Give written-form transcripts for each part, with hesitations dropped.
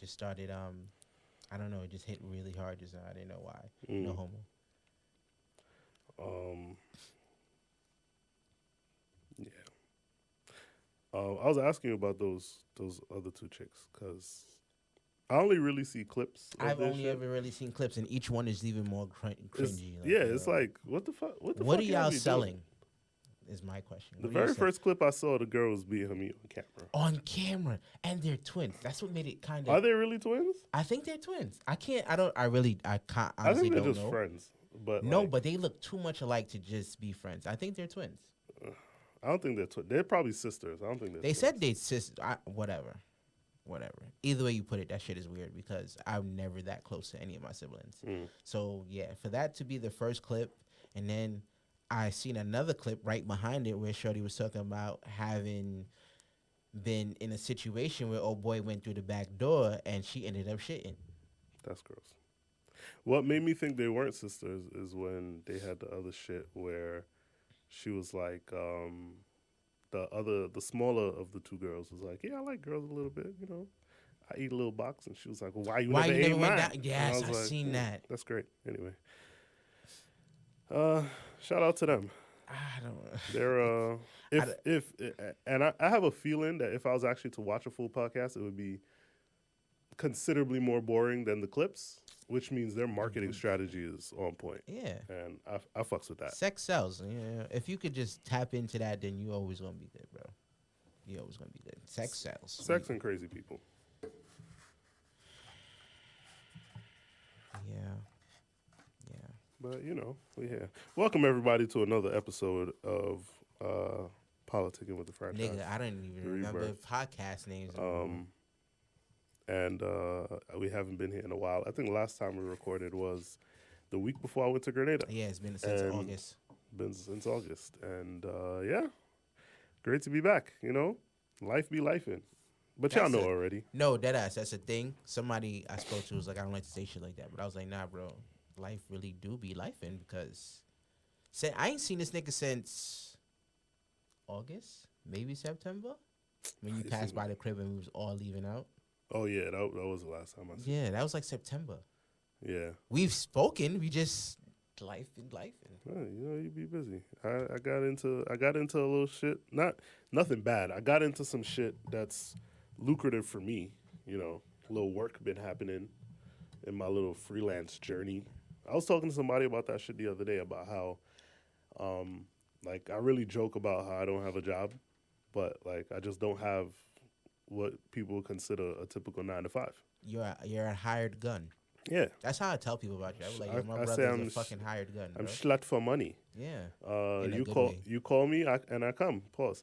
just started. I don't know. It just hit really hard just now. I didn't know why. No Mm. homo. Um, yeah. I was asking you about those other two chicks because I only really see clips of I've this only shit. ever really seen clips, and each one is even more It's cringy. Like, yeah, it's yo, like what the fuck? What the what are fuck y'all y'all be doing? selling? Is my question. The What are you very selling first clip I saw, the girl was beating me on camera. on camera? And they're twins. That's what made it kind of. Are they really twins? I think they're twins. I can't. I don't. I really. I can't. I Honestly, think they're don't just know. friends, but No, like, but they look too much alike to just be friends. I think they're twins. I don't think they're twins. They're probably sisters. I don't think they're They twins. said they sister. Whatever. Whatever. Either way you put it, that shit is weird because I'm never that close to any of my siblings. Mm. So yeah, for that to be the first clip, and then I seen another clip right behind it where Shorty was talking about having been in a situation where old boy went through the back door and she ended up shitting. That's gross. What made me think they weren't sisters is when they had the other shit where she was like, the smaller of the two girls was like, yeah, I like girls a little bit, you know. I eat a little box, and she was like, well, why you Why never you never ate went mine? down? And I Yes, was I like, seen that. that's great. Anyway, uh, shout out to them. I don't. They're I don't- if and I have a feeling that if I was actually to watch a full podcast, it would be considerably more boring than the clips, which means their marketing strategy is on point, yeah. and I fucks with that. Sex sells. Yeah. If you could just tap into that, then you always gonna be good, bro. You always gonna be good. Sex sells. Sex and crazy people. Yeah. Yeah. But you know, we here. Welcome everybody to another episode of Politicin with the Franchise. Nigga, I don't even remember Rebirth. podcast names anymore. And we haven't been here in a while. I think the last time we recorded was the week before I went to Grenada. Yeah, it's been since and August. Been since August, and yeah, great to be back. You know, life be lifing, but y'all That's know it. already. No, deadass. That's a thing. Somebody I spoke to was like, I don't like to say shit like that, but I was like, nah, bro. Life really do be lifing because I ain't seen this nigga since August, maybe September, when you I passed seen- by the crib and we was all leaving out. Oh yeah, that was the last time I saw. Yeah, that was like September. Yeah, We've spoken. We just life and life. well, you know, you be busy. I got into a little shit. Nothing bad. I got into some shit that's lucrative for me. You know, a little work been happening in my little freelance journey. I was talking to somebody about that shit the other day about how, like, I really joke about how I don't have a job, but like I just don't have what people consider a typical 9 to 5. You're a hired gun. Yeah, That's how I tell people about you. I was like, yo, my I say brother's I'm a fucking hired gun, bro. I'm slut for money. Yeah. In a You good call way. you call me and I come. Pause.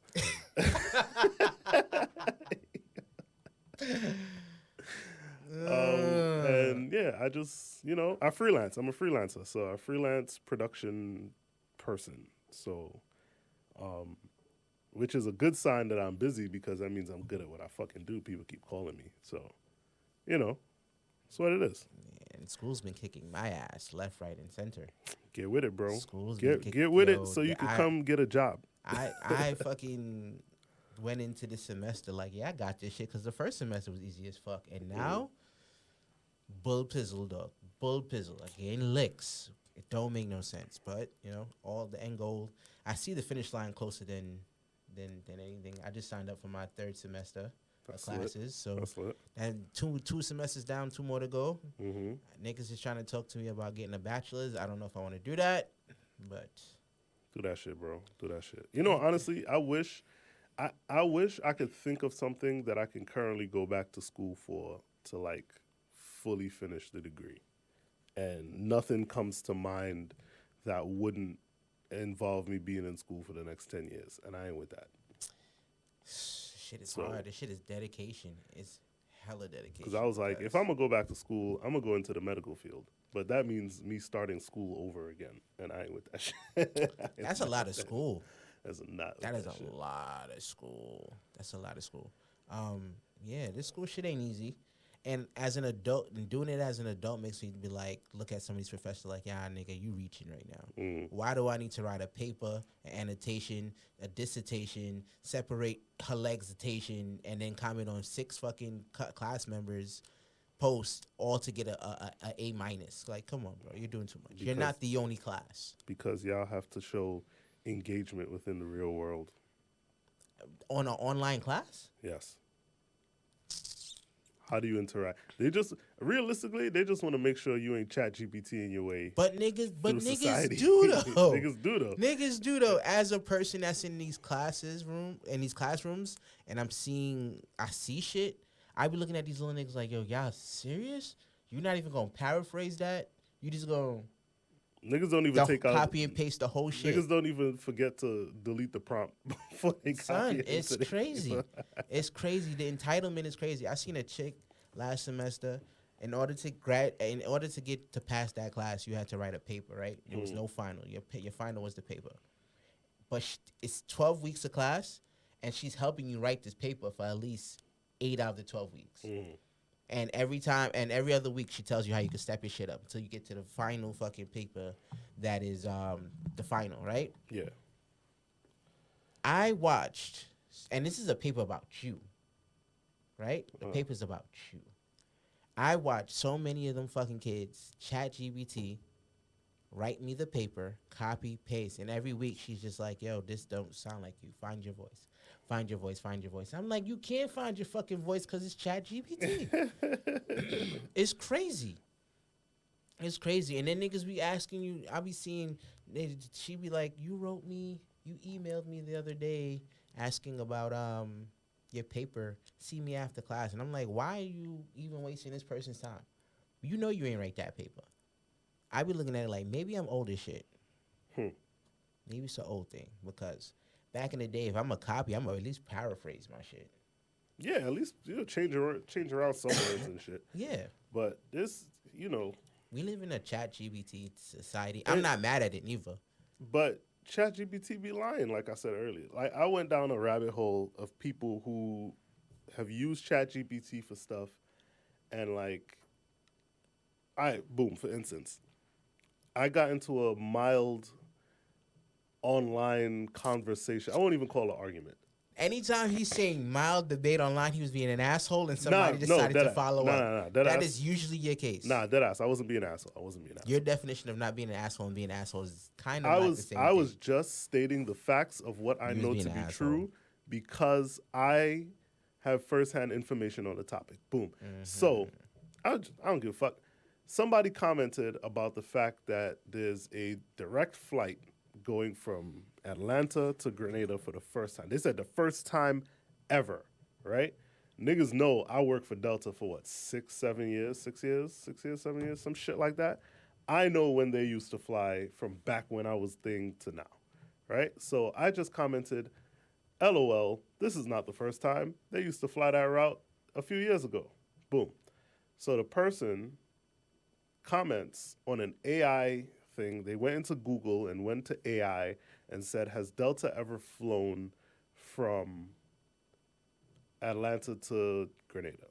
And yeah, I just I freelance. I'm a freelancer, so a freelance production person. So, which is a good sign that I'm busy because that means I'm good at what I fucking do. People keep calling me, so that's what it is. And school's been kicking my ass left, right, and center. Get with it, bro. School's been Get with yo, it so you can I- come get a job. I fucking went into this semester like, yeah, I got this shit because the first semester was easy as fuck, and now, bull pizzle, dog, bull pizzle, like getting licks. It don't make no sense, but all the end goal. I see the finish line closer than anything. I just signed up for my third semester of That's lit. classes, so That's lit. and two semesters down, 2 more to go. Mm-hmm. Niggas is trying to talk to me about getting a bachelor's. I don't know if I want to do that, but Do that shit, bro. Do that shit. Honestly, I wish I could think of something that I can currently go back to school for to like fully finish the degree. And nothing comes to mind that wouldn't involve me being in school for the next 10 years. And I ain't with that. shit is So- hard. This shit is dedication. It's hella dedication. Because I was like, if I'm going to go back to school, I'm going to go into the medical field. But that means me starting school over again. And I ain't with that shit. That's a lot of school. That's not. That is a shit. lot of school. That's a lot of school. Yeah, this school shit ain't easy. And as an adult, and doing it as an adult makes me be like, look at some of these professors like, yeah, nigga, you reaching right now. Why do I need to write a paper, an annotation, a dissertation, separate her legislation, and then comment on 6 fucking class members post all to get a A minus. Like, come on, bro, you're doing too much. You're not the only class. Because y'all have to show engagement within the real world. On an online class? Yes. How do you interact? They just realistically, they just want to make sure you ain't chat GPT in your way. But niggas do though. Niggas do though. As a person that's in these classrooms, and I see shit. I be looking at these little niggas like, yo, y'all serious? You're not even gonna paraphrase that? You just gonna niggas don't even take out copy and paste the whole shit. Niggas don't even forget to delete the prompt before they copy it. It's crazy. It's crazy. The entitlement is crazy. I seen a chick last semester. In order to get to pass that class, you had to write a paper, right? There was no final. Your final was the paper. But it's 12 weeks of class, and she's helping you write this paper for at least 8 out of the 12 weeks. And every other week, she tells you how you can step your shit up until you get to the final fucking paper that is the final, right? Yeah. I watched, and this is a paper about you, right? The paper's about you. I watched so many of them fucking kids chat GBT, write me the paper, copy, paste, and every week she's just like, yo, this don't sound like you. Find your voice. Find your voice, find your voice. I'm like, you can't find your fucking voice because it's chat GPT. It's crazy. It's crazy. And then niggas be asking you, I be seeing, she be like, you emailed me the other day asking about your paper, see me after class. And I'm like, why are you even wasting this person's time? You know you ain't write that paper. I be looking at it like, maybe I'm old as shit. Maybe it's an old thing because back in the day, if I'm a copy, I'm gonna at least paraphrase my shit. Yeah, at least change around some words and shit. Yeah. But this, we live in a chat GBT society. I'm not mad at it neither. But chat GPT be lying, like I said earlier. Like I went down a rabbit hole of people who have used chat GPT for stuff and like for instance, I got into a mild online conversation. I won't even call it an argument. Anytime he's saying mild debate online, he was being an asshole and somebody decided to follow up. That is usually your case. Nah, deadass. I wasn't being an asshole. Your definition of not being an asshole and being an asshole is kind of the same I was just stating the facts of what I know to be true because I have firsthand information on the topic. Boom. So, I don't give a fuck. Somebody commented about the fact that there's a direct flight going from Atlanta to Grenada for the first time. They said the first time ever, right? Niggas know I worked for Delta for what, 7 years, some shit like that. I know when they used to fly from back when I was thing to now, right? So I just commented, LOL, this is not the first time. They used to fly that route a few years ago. Boom. So the person comments on an AI thing. They went into Google and went to AI and said, has Delta ever flown from Atlanta to Grenada?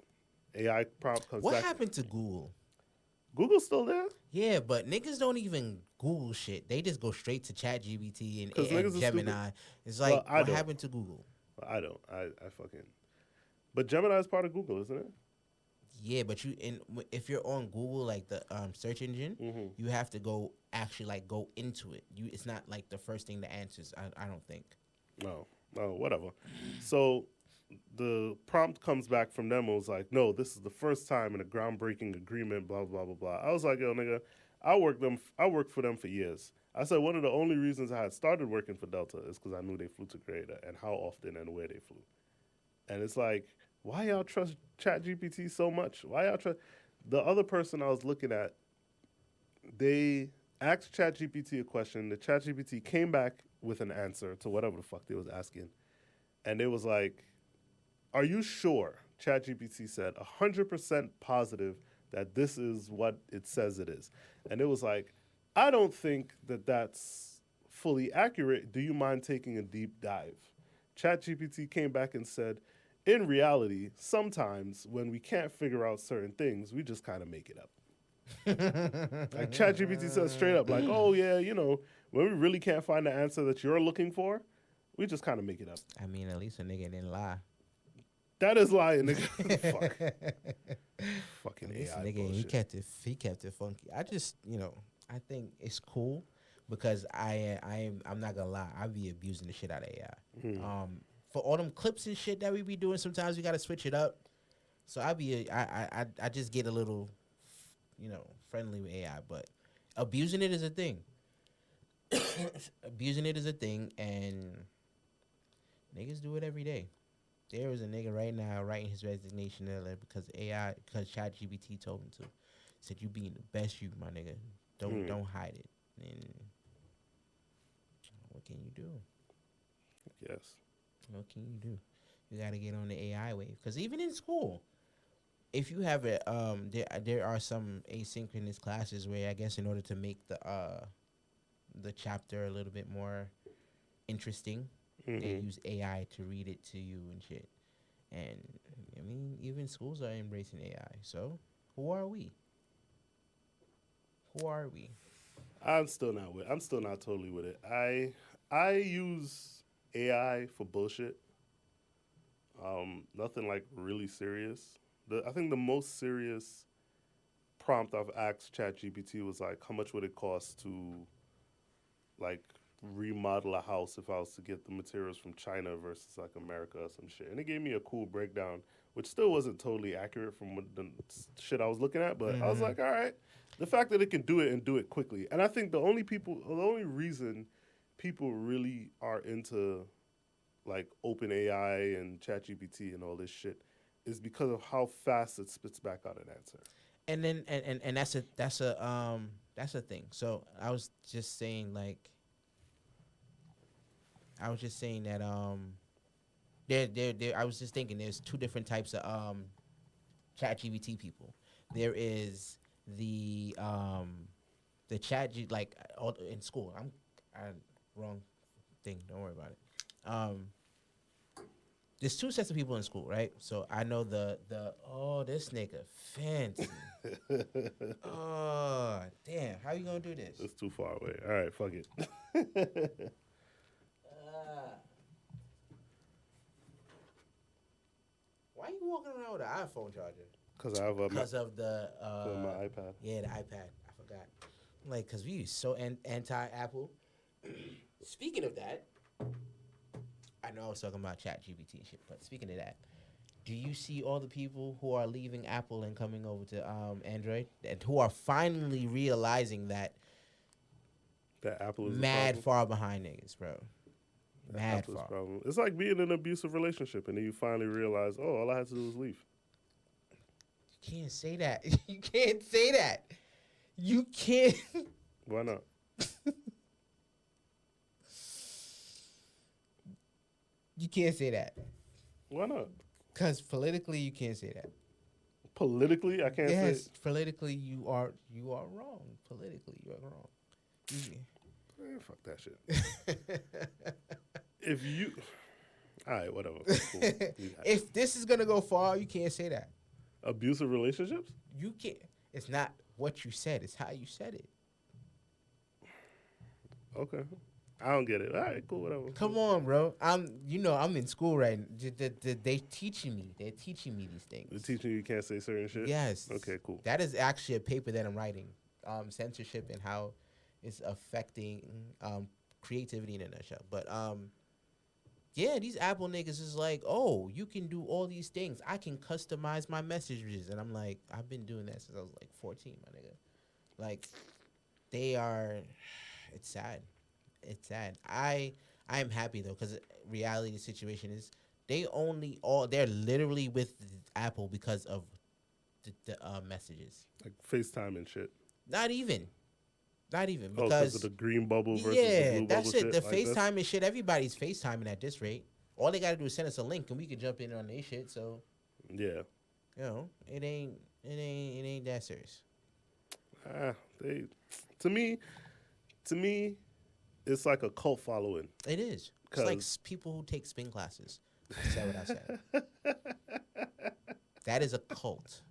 AI prompt comes back. What happened to Google? Google's still there? Yeah, but niggas don't even Google shit. They just go straight to ChatGPT and Gemini. It's like, what happened to Google? I don't. I fucking... But Gemini is part of Google, isn't it? Yeah, but if you're on Google, like the search engine, you have to go into it. It's not like the first thing that answers. I don't think. No, whatever. So the prompt comes back from them. It was like, no, this is the first time in a groundbreaking agreement. Blah blah blah blah. I was like, yo, nigga, I worked for them for years. I said one of the only reasons I had started working for Delta is because I knew they flew to Grenada and how often and where they flew. And it's like, why y'all trust ChatGPT so much? Why y'all trust... The other person I was looking at, they asked ChatGPT a question. The ChatGPT came back with an answer to whatever the fuck they was asking. And it was like, are you sure, ChatGPT said, 100% positive that this is what it says it is? And it was like, I don't think that that's fully accurate. Do you mind taking a deep dive? ChatGPT came back and said, in reality, sometimes when we can't figure out certain things, we just kind of make it up. Like ChatGPT says straight up, like, oh yeah, when we really can't find the answer that you're looking for, we just kind of make it up. I mean, at least a nigga didn't lie. That is lying, nigga. Fuck. Fucking And this AI nigga, bullshit. he kept it funky. I just, I think it's cool because I'm not gonna lie, I be abusing the shit out of AI. For all them clips and shit that we be doing, sometimes we gotta switch it up. So I just get a little, friendly with AI, but abusing it is a thing. Abusing it is a thing, and niggas do it every day. There is a nigga right now writing his resignation letter because ChatGPT told him to. Said you being the best you, my nigga. Don't hide it. And what can you do? Yes. What can you do? You got to get on the AI wave because even in school, if you have it, there are some asynchronous classes where I guess in order to make the chapter a little bit more interesting, they use AI to read it to you and shit. And I mean, even schools are embracing AI. So who are we? Who are we? I'm still not totally with it. I use AI for bullshit. Nothing like really serious. I think the most serious prompt I've asked ChatGPT was like, how much would it cost to like remodel a house if I was to get the materials from China versus like America or some shit. And it gave me a cool breakdown, which still wasn't totally accurate from what the shit I was looking at, but I was like, all right. The fact that it can do it and do it quickly. And I think the only reason people really are into like OpenAI and ChatGPT and all this shit is because of how fast it spits back out an answer. And then and that's a thing. So I was just saying that there I was just thinking there's two different types of ChatGPT people. There is the chat in school. I wrong thing. Don't worry about it. There's two sets of people in school, right? So I know the this nigga fancy. Oh damn! How you gonna do this? It's too far away. All right, fuck it. Why you walking around with an iPhone charger? Because I have Because of the my iPad. Yeah, the iPad. I forgot. Like, cause we so anti-Apple. Speaking of that, I know I was talking about ChatGPT and shit, but speaking of that, do you see all the people who are leaving Apple and coming over to Android, and who are finally realizing that That Apple is mad far behind niggas, bro? Mad Apple's far. problem. It's like being in an abusive relationship, and then you finally realize, oh, all I had to do was leave. You can't say that. You can't say that. You can't. Why not? You can't say that. Why not? Because politically, you can't say that. Politically, I can't say. Yes, politically, you are wrong. Politically, you are wrong. Fuck that shit. If you, all right, whatever. Cool. If this is gonna go far, you can't say that. Abusive relationships? You can't. It's not what you said; it's how you said it. Okay, I don't get it. All right, cool, whatever. Come on, bro. I'm in school right now. They teaching me. They're teaching me these things. They're teaching you can't say certain shit? Yes. Okay, cool. That is actually a paper that I'm writing. Censorship and how it's affecting creativity in a nutshell. But yeah, these Apple niggas is like, oh, you can do all these things. I can customize my messages. And I'm like, I've been doing that since I was like 14, my nigga. Like, they are, it's sad. It's sad. I am happy though, because reality of the situation is they're literally with Apple because of the messages. Like FaceTime and shit. Not even Because of the green bubble versus the blue bubble that's it. shit? The like FaceTime and shit. Everybody's FaceTiming at this rate. All they gotta do is send us a link and we can jump in on their shit. So yeah, it ain't that serious. To me, it's like a cult following. It is. It's like people who take spin classes. Is that what I said? That is a cult.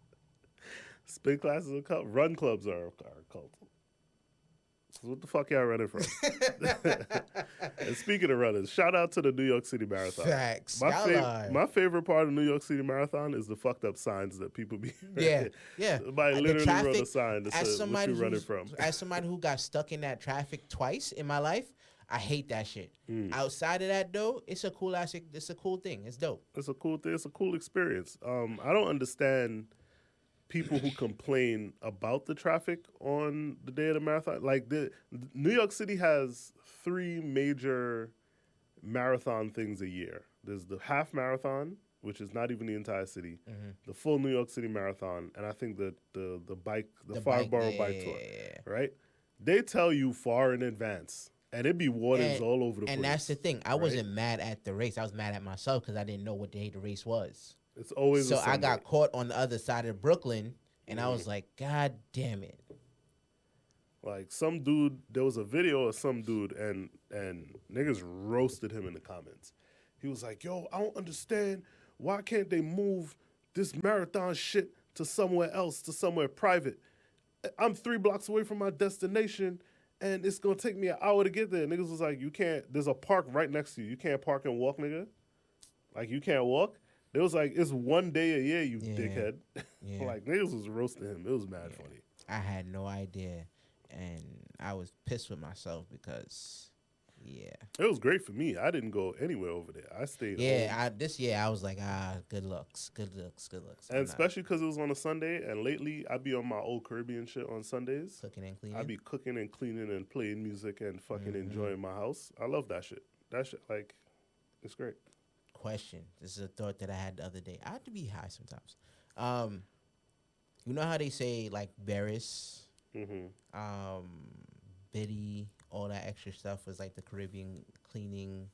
Spin classes are a cult. Run clubs are a cult. What the fuck y'all running from? And speaking of runners, shout out to the New York City Marathon. Facts. My favorite part of New York City Marathon is the fucked up signs that people be. Yeah, yeah. Somebody literally wrote a sign that says what you running from. As somebody who got stuck in that traffic twice in my life, I hate that shit. Outside of that though, it's a cool thing. It's dope. It's a cool thing. It's a cool experience. I don't understand people who complain about the traffic on the day of the marathon. Like New York City has 3 major marathon things a year. There's the half marathon, which is not even the entire city, the full New York City Marathon, and I think the five borough bike tour. Right? They tell you far in advance. And it'd be waters all over the place. And that's the thing. I wasn't mad at the race. I was mad at myself because I didn't know what day the race was. It's always so I got caught on the other side of Brooklyn, and I was like, God damn it. Like some dude, there was a video of some dude, and niggas roasted him in the comments. He was like, yo, I don't understand. Why can't they move this marathon shit to somewhere else, to somewhere private? I'm 3 blocks away from my destination, and it's going to take me an hour to get there. Niggas was like, you can't, there's a park right next to you. You can't park and walk, nigga. Like, you can't walk. It was like, it's one day a year, you dickhead. Yeah. Like, niggas was roasting him. It was mad funny. I had no idea, and I was pissed with myself because, it was great for me. I didn't go anywhere over there. I stayed home. This year I was like, good looks. And especially because it was on a Sunday, and lately I be on my old Caribbean shit on Sundays. Cooking and cleaning. I be cooking and cleaning and playing music and fucking enjoying my house. I love that shit. That shit, like, it's great. Question. This is a thought that I had the other day. I have to be high sometimes. You know how they say, like, Barris, Biddy, all that extra stuff was like the Caribbean cleaning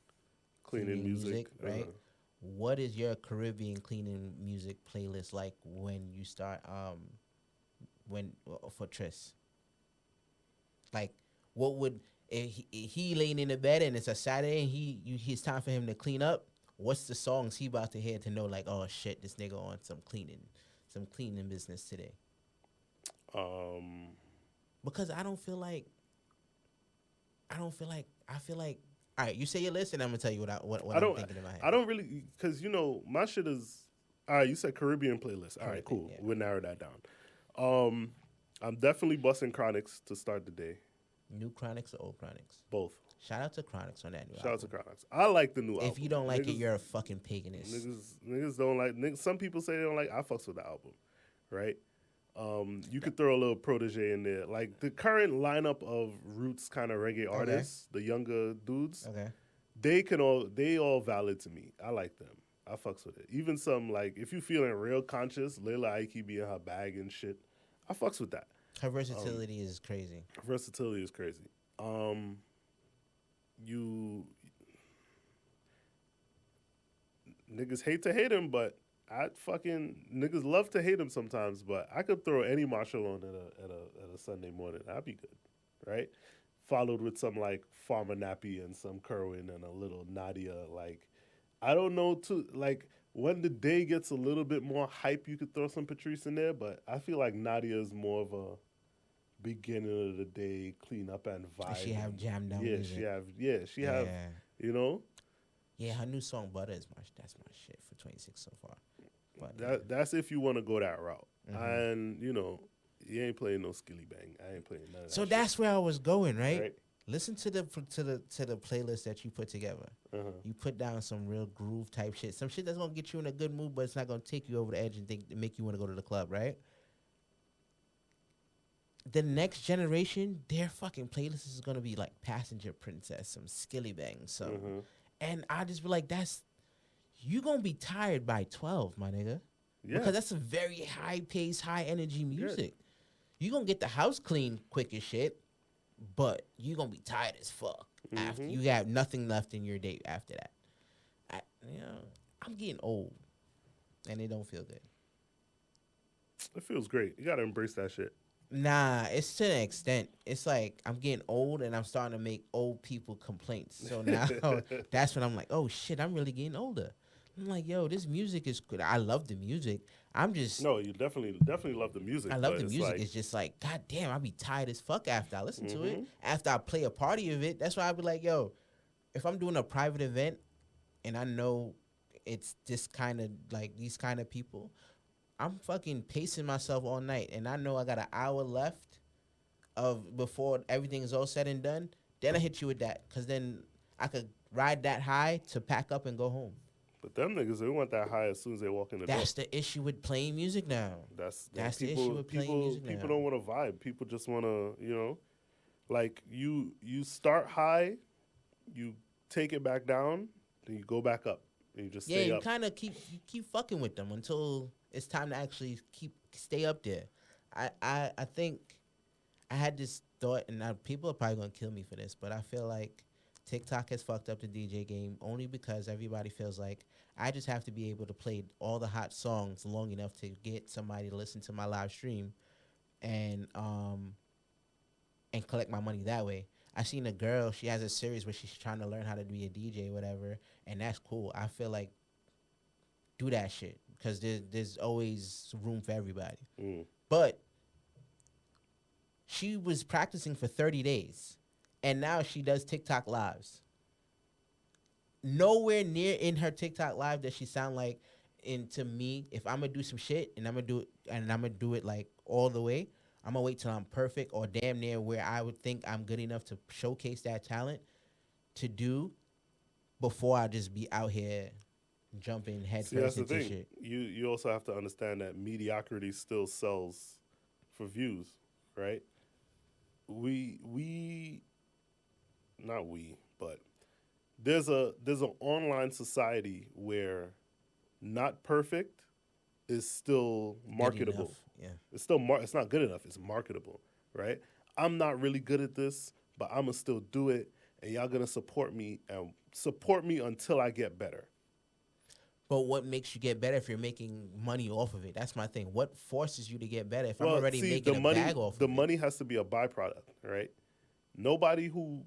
music, right? What is your Caribbean cleaning music playlist like when you start for Tris? Like, what would if he laying in the bed and it's a Saturday and it's time for him to clean up? What's the songs he about to hear to know like, oh shit, this nigga on some cleaning business today? Because I feel like all right, you say your list and I'm gonna tell you what I'm thinking in my head. I don't really, because my shit is all right. You said Caribbean playlist. All right, cool. Yeah. We'll narrow that down. I'm definitely busting Chronics to start the day. New Chronics or old Chronics? Both. Shout out to Chronics on that new album. Shout out to Chronics. I like the new album. If you don't like it, you're a fucking paganist. Niggas don't like. Some people say they don't like. I fucks with the album, right? You could throw a little Protege in there. Like the current lineup of roots kind of reggae artists, the younger dudes, they all valid to me. I like them. I fucks with it. Even some like if you feeling real conscious, Layla Ike be in her bag and shit. I fucks with that. Her versatility is crazy. You niggas hate to hate him, but niggas love to hate him sometimes, but I could throw any Marshall on at a Sunday morning. I'd be good, right? Followed with some like Farmer Nappy and some Kerwin and a little Nadia. Like, I don't know like when the day gets a little bit more hype, you could throw some Patrice in there, but I feel like Nadia is more of a beginning of the day clean up and vibe. She have jammed down. She have. Yeah, her new song Butter that's my shit for 26 so far. But that's if you want to go that route. And you ain't playing no Skilly Bang. I ain't playing none of that. So that's where I was going, right? Listen to the playlist that you put together. You put down some real groove type shit. Some shit that's gonna get you in a good mood, but it's not gonna take you over the edge and make you want to go to the club, right? The next generation, their fucking playlist is gonna be like Passenger Princess, some Skilly Bang, and I just be like, you gonna be tired by 12, my nigga, because that's a very high pace, high energy music. You gonna get the house clean quick as shit, but you gonna be tired as fuck after you have nothing left in your day after that. I'm getting old, and it don't feel good. It feels great. You gotta embrace that shit. Nah, it's to an extent. It's like I'm getting old and I'm starting to make old people complaints. So now that's when I'm like, oh shit, I'm really getting older. I'm like, yo, this music is good. I love the music. I'm just, No, you definitely love the music. I love but the it's music. like, It's just like, god damn, I be tired as fuck after I listen to it. mhm. After I play a party of it, that's why I be like, yo, if I'm doing a private event and I know it's this kind of like these kind of people, I'm fucking pacing myself all night, and I know I got an hour left of before everything is all said and done. Then I hit you with that, cause then I could ride that high to pack up and go home. But them niggas, they want that high as soon as they walk in the door. That's the issue with playing music now. That's the issue with playing music now. People don't want to vibe. People just want to, like you start high, you take it back down, then you go back up, and you just Yeah, stay you up. kind of keep fucking with them until it's time to actually stay up there. I think I had this thought, and now people are probably gonna kill me for this, but I feel like TikTok has fucked up the DJ game only because everybody feels like I just have to be able to play all the hot songs long enough to get somebody to listen to my live stream, and collect my money that way. I seen a girl, she has a series where she's trying to learn how to be a DJ, whatever, and that's cool. I feel like do that shit because there's always room for everybody. Mm. But she was practicing for 30 days, and now she does TikTok lives. Nowhere near in her TikTok live does she sound like, and to me, if I'm gonna do some shit and I'm gonna do it like all the way, I'm gonna wait till I'm perfect or damn near where I would think I'm good enough to showcase that talent to do before I just be out here jumping head See, that's first the into thing. shit. You also have to understand that mediocrity still sells for views, right? We not we, but there's an online society where not perfect is still marketable. Yeah. It's still it's not good enough. It's marketable, right? I'm not really good at this, but I'm gonna still do it, and y'all gonna support me and support me until I get better. But what makes you get better if you're making money off of it? That's my thing. What forces you to get better if I'm already making a bag off of it? The money has to be a byproduct, right? Nobody who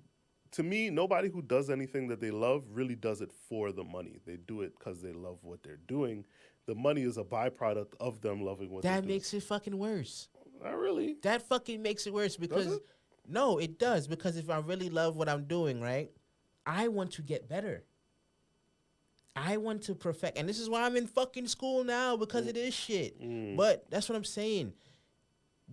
does anything that they love really does it for the money. They do it because they love what they're doing. The money is a byproduct of them loving what they're doing. That makes it fucking worse. Not really. That fucking makes it worse because Does it? no, it does, because if I really love what I'm doing, right, I want to get better. I want to perfect, and this is why I'm in fucking school now because of this shit. But that's what I'm saying.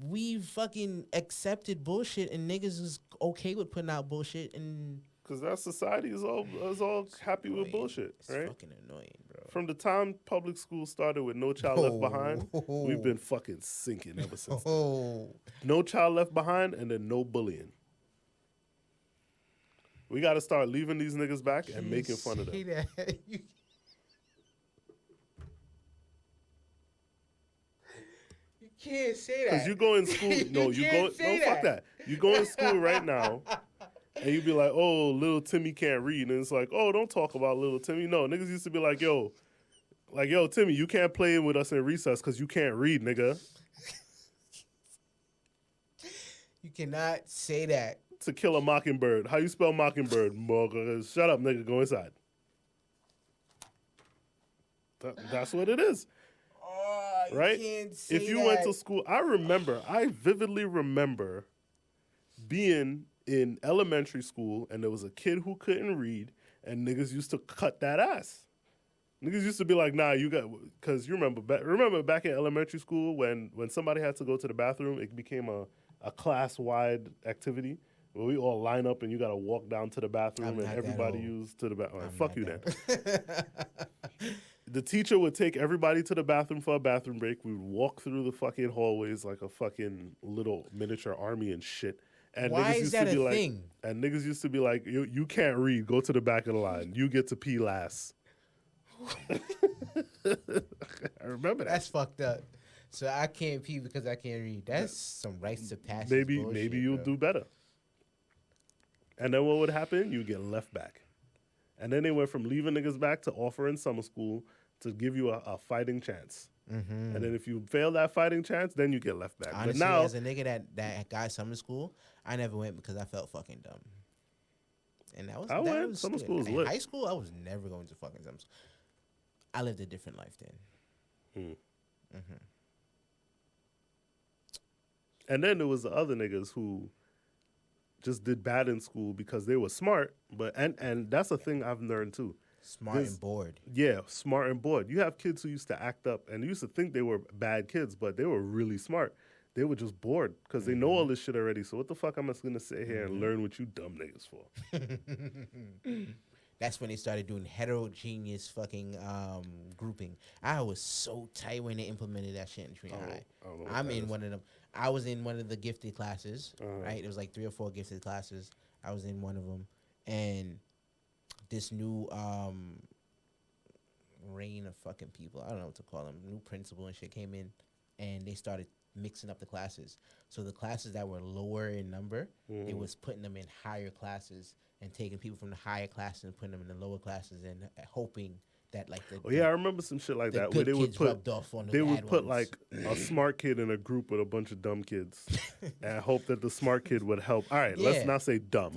We fucking accepted bullshit, and niggas is okay with putting out bullshit, and Because that society is all happy with bullshit, it's right? fucking annoying, bro. From the time public school started with No Child Left Behind, we've been fucking sinking ever since. Then. No Child Left Behind, and then no bullying. We got to start leaving these niggas back and making fun of them. You can't say that. Because you go in school, no, you go, no, fuck that. You go in school right now, and you be like, oh, little Timmy can't read, and it's like, oh, don't talk about little Timmy. No, niggas used to be like, yo, Timmy, you can't play with us in recess because you can't read, nigga. You cannot say that. To Kill a Mockingbird. How you spell Mockingbird? Shut up, nigga. Go inside. That's what it is. Oh, you right? can't say If you that. went to school, I vividly remember being in elementary school and there was a kid who couldn't read and niggas used to cut that ass. Niggas used to be like, nah, you got, because you remember back in elementary school when somebody had to go to the bathroom, it became a class-wide activity where we all line up and you got to walk down to the bathroom and everybody used to the bathroom. Fuck you then. The teacher would take everybody to the bathroom for a bathroom break. We would walk through the fucking hallways like a fucking little miniature army and shit. And Why niggas is used that to be a like, thing? And niggas used to be like, you can't read. Go to the back of the line. You get to pee last. I remember that. That's fucked up. So I can't pee because I can't read. That's some rites of passage. Maybe bullshit, you'll bro. do better. And then what would happen? You get left back. And then they went from leaving niggas back to offering summer school to give you a fighting chance. Mm-hmm. And then if you fail that fighting chance, then you get left back. Honestly, but now, as a nigga that got summer school, I never went because I felt fucking dumb. And that was I went. Summer school was in lit. high school, I was never going to fucking summer school. I lived a different life then. Hmm. And then there was the other niggas who just did bad in school because they were smart. But and that's a thing I've learned too. Smart and bored. Yeah, smart and bored. You have kids who used to act up and used to think they were bad kids, but they were really smart. They were just bored because they know all this shit already. So what the fuck am I going to sit here and learn what you dumb niggas for? That's when they started doing heterogeneous fucking grouping. I was so tight when they implemented that shit in junior high. I'm in one of them. I was in one of the gifted classes, right? There was like 3 or 4 gifted classes. I was in one of them. And this new reign of fucking people, I don't know what to call them, new principal and shit came in, and they started mixing up the classes. So the classes that were lower in number, it was putting them in higher classes and taking people from the higher classes and putting them in the lower classes and hoping that like the I remember some shit like that where they would put like a smart kid in a group with a bunch of dumb kids and hope that the smart kid would help. All right, let's not say dumb.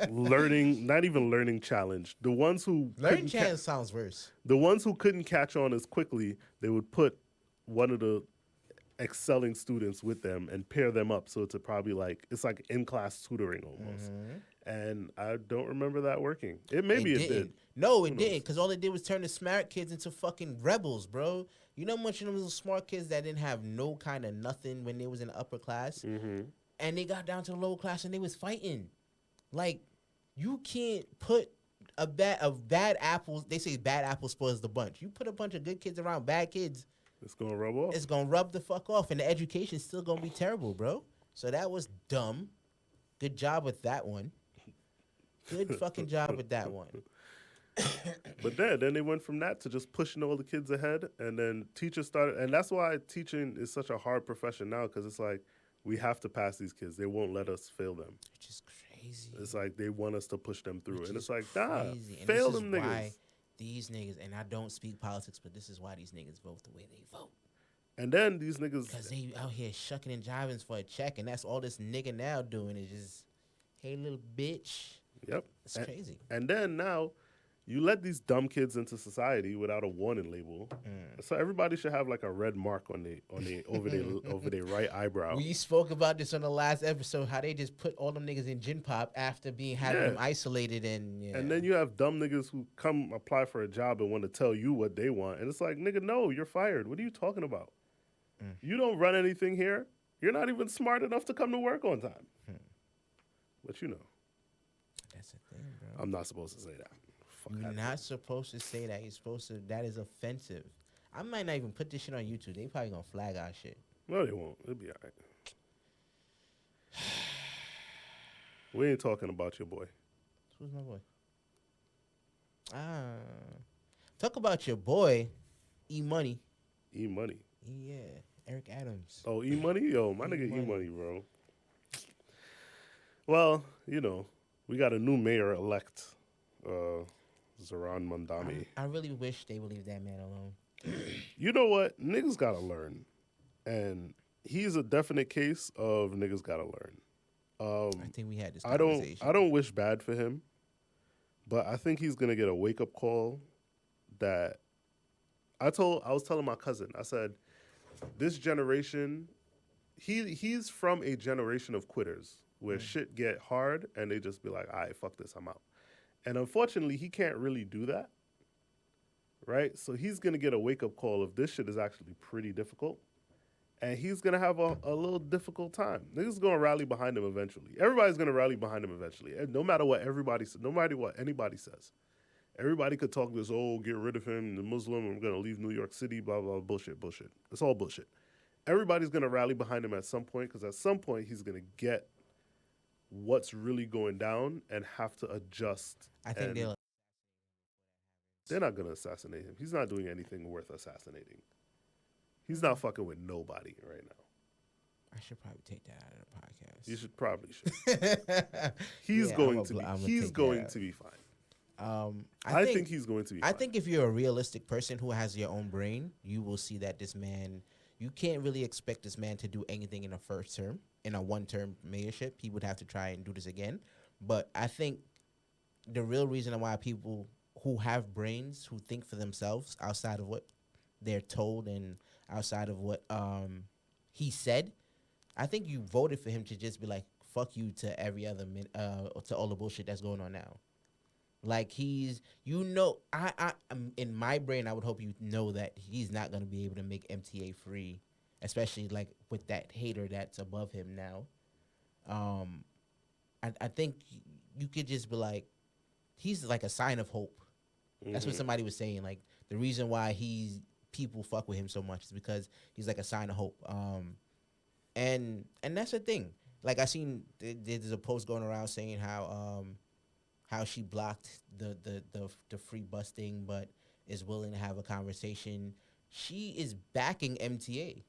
Learning, not even learning challenge. The ones who learning challenge sounds worse. The ones who couldn't catch on as quickly, they would put one of the excelling students with them and pair them up. So it's probably like it's like in-class tutoring almost. And I don't remember that working. It did. No, it didn't, because all it did was turn the smart kids into fucking rebels, bro. You know how much of them little smart kids that didn't have no kind of nothing when they was in the upper class, and they got down to the lower class and they was fighting. Like, you can't put a bad apple. They say bad apple spoils the bunch. You put a bunch of good kids around bad kids, it's gonna rub off. It's gonna rub the fuck off, and the education's still gonna be terrible, bro. So that was dumb. Good job with that one. Good fucking job with that one. But then they went from that to just pushing all the kids ahead, and then teachers started, and that's why teaching is such a hard profession now, because it's like we have to pass these kids. They won't let us fail them. Which is crazy. It's like they want us to push them through, and it's like, crazy. Fail them niggas. Why these niggas, and I don't speak politics, but this is why these niggas vote the way they vote. And then these niggas, because they out here shucking and jiving for a check, and that's all this nigga now doing is just, hey, little bitch. Yep. It's crazy. And then now you let these dumb kids into society without a warning label. So everybody should have like a red mark on over their right eyebrow. We spoke about this on the last episode, how they just put all them niggas in gin pop after having them isolated and And then you have dumb niggas who come apply for a job and want to tell you what they want. And it's like, nigga, no, you're fired. What are you talking about? You don't run anything here. You're not even smart enough to come to work on time. But you know. That's the thing, bro. I'm not supposed to say that. You're not supposed to say that. You're supposed to. That is offensive. I might not even put this shit on YouTube. They probably gonna flag our shit. No, they won't. It'll be all right. We ain't talking about your boy. Who's my boy? Talk about your boy, E-Money. E-Money. Yeah, Eric Adams. Oh, E-Money? Yo, my nigga E-Money, bro. Well, you know, we got a new mayor-elect, Zoran Mandami. I really wish they would leave that man alone. You know what? Niggas gotta learn. And he's a definite case of niggas gotta learn. I think we had this conversation. I don't wish bad for him, but I think he's gonna get a wake-up call that I was telling my cousin, I said, this generation, he's from a generation of quitters where shit get hard and they just be like, all right, fuck this, I'm out. And unfortunately, he can't really do that, right? So he's going to get a wake-up call if this shit is actually pretty difficult. And he's going to have a little difficult time. Niggas going to rally behind him eventually. Everybody's going to rally behind him eventually. And no matter what everybody says, no matter what anybody says. Everybody could talk this, get rid of him, the Muslim, I'm going to leave New York City, blah, blah, bullshit. It's all bullshit. Everybody's going to rally behind him at some point because at some point he's going to get what's really going down and have to adjust. I think they're not going to assassinate him. He's not doing anything worth assassinating. He's not fucking with nobody right now. I should probably take that out of the podcast. You should probably. He's going to be fine. I think he's going to be fine. I think if you're a realistic person who has your own brain, you will see that this man, you can't really expect this man to do anything in a first term, in a one-term mayorship. He would have to try and do this again. But I think the real reason why people who have brains, who think for themselves outside of what they're told and outside of what he said, I think you voted for him to just be like, fuck you to every other to all the bullshit that's going on now. Like he's, I'm in my brain, I would hope you know that he's not gonna be able to make MTA free, especially like with that hater that's above him now. I think you could just be like, he's like a sign of hope. That's what somebody was saying. Like the reason why people fuck with him so much is because he's like a sign of hope. And that's the thing. Like I seen there's a post going around saying how she blocked the free bus thing, but is willing to have a conversation. She is backing MTA.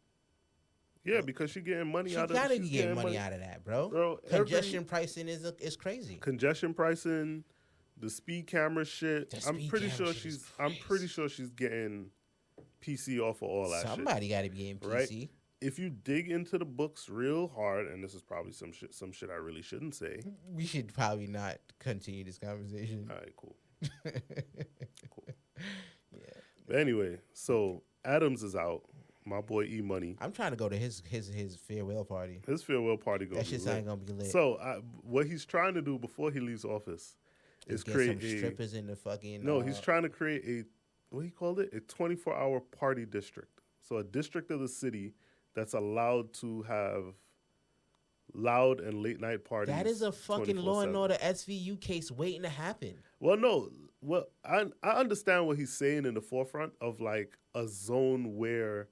Yeah, because she's getting money She out of it. gotta get money out of that, bro. Congestion pricing is crazy. Congestion pricing, the speed camera shit. I'm pretty sure she's getting PC off of all that shit. Somebody got to be getting PC. Right? If you dig into the books real hard, and this is probably some shit I really shouldn't say. We should probably not continue this conversation. All right, cool. Cool. Yeah. But anyway, so Adams is out. My boy E Money. I'm trying to go to his farewell party. His farewell party that shit's ain't gonna be lit. So what he's trying to do before he leaves office is create some strippers in the fucking. No, he's trying to create a what he called it, a 24-hour party district. So a district of the city that's allowed to have loud and late night parties. That is a fucking Law and Order SVU case waiting to happen. Well, no. Well, I understand what he's saying in the forefront of like a zone where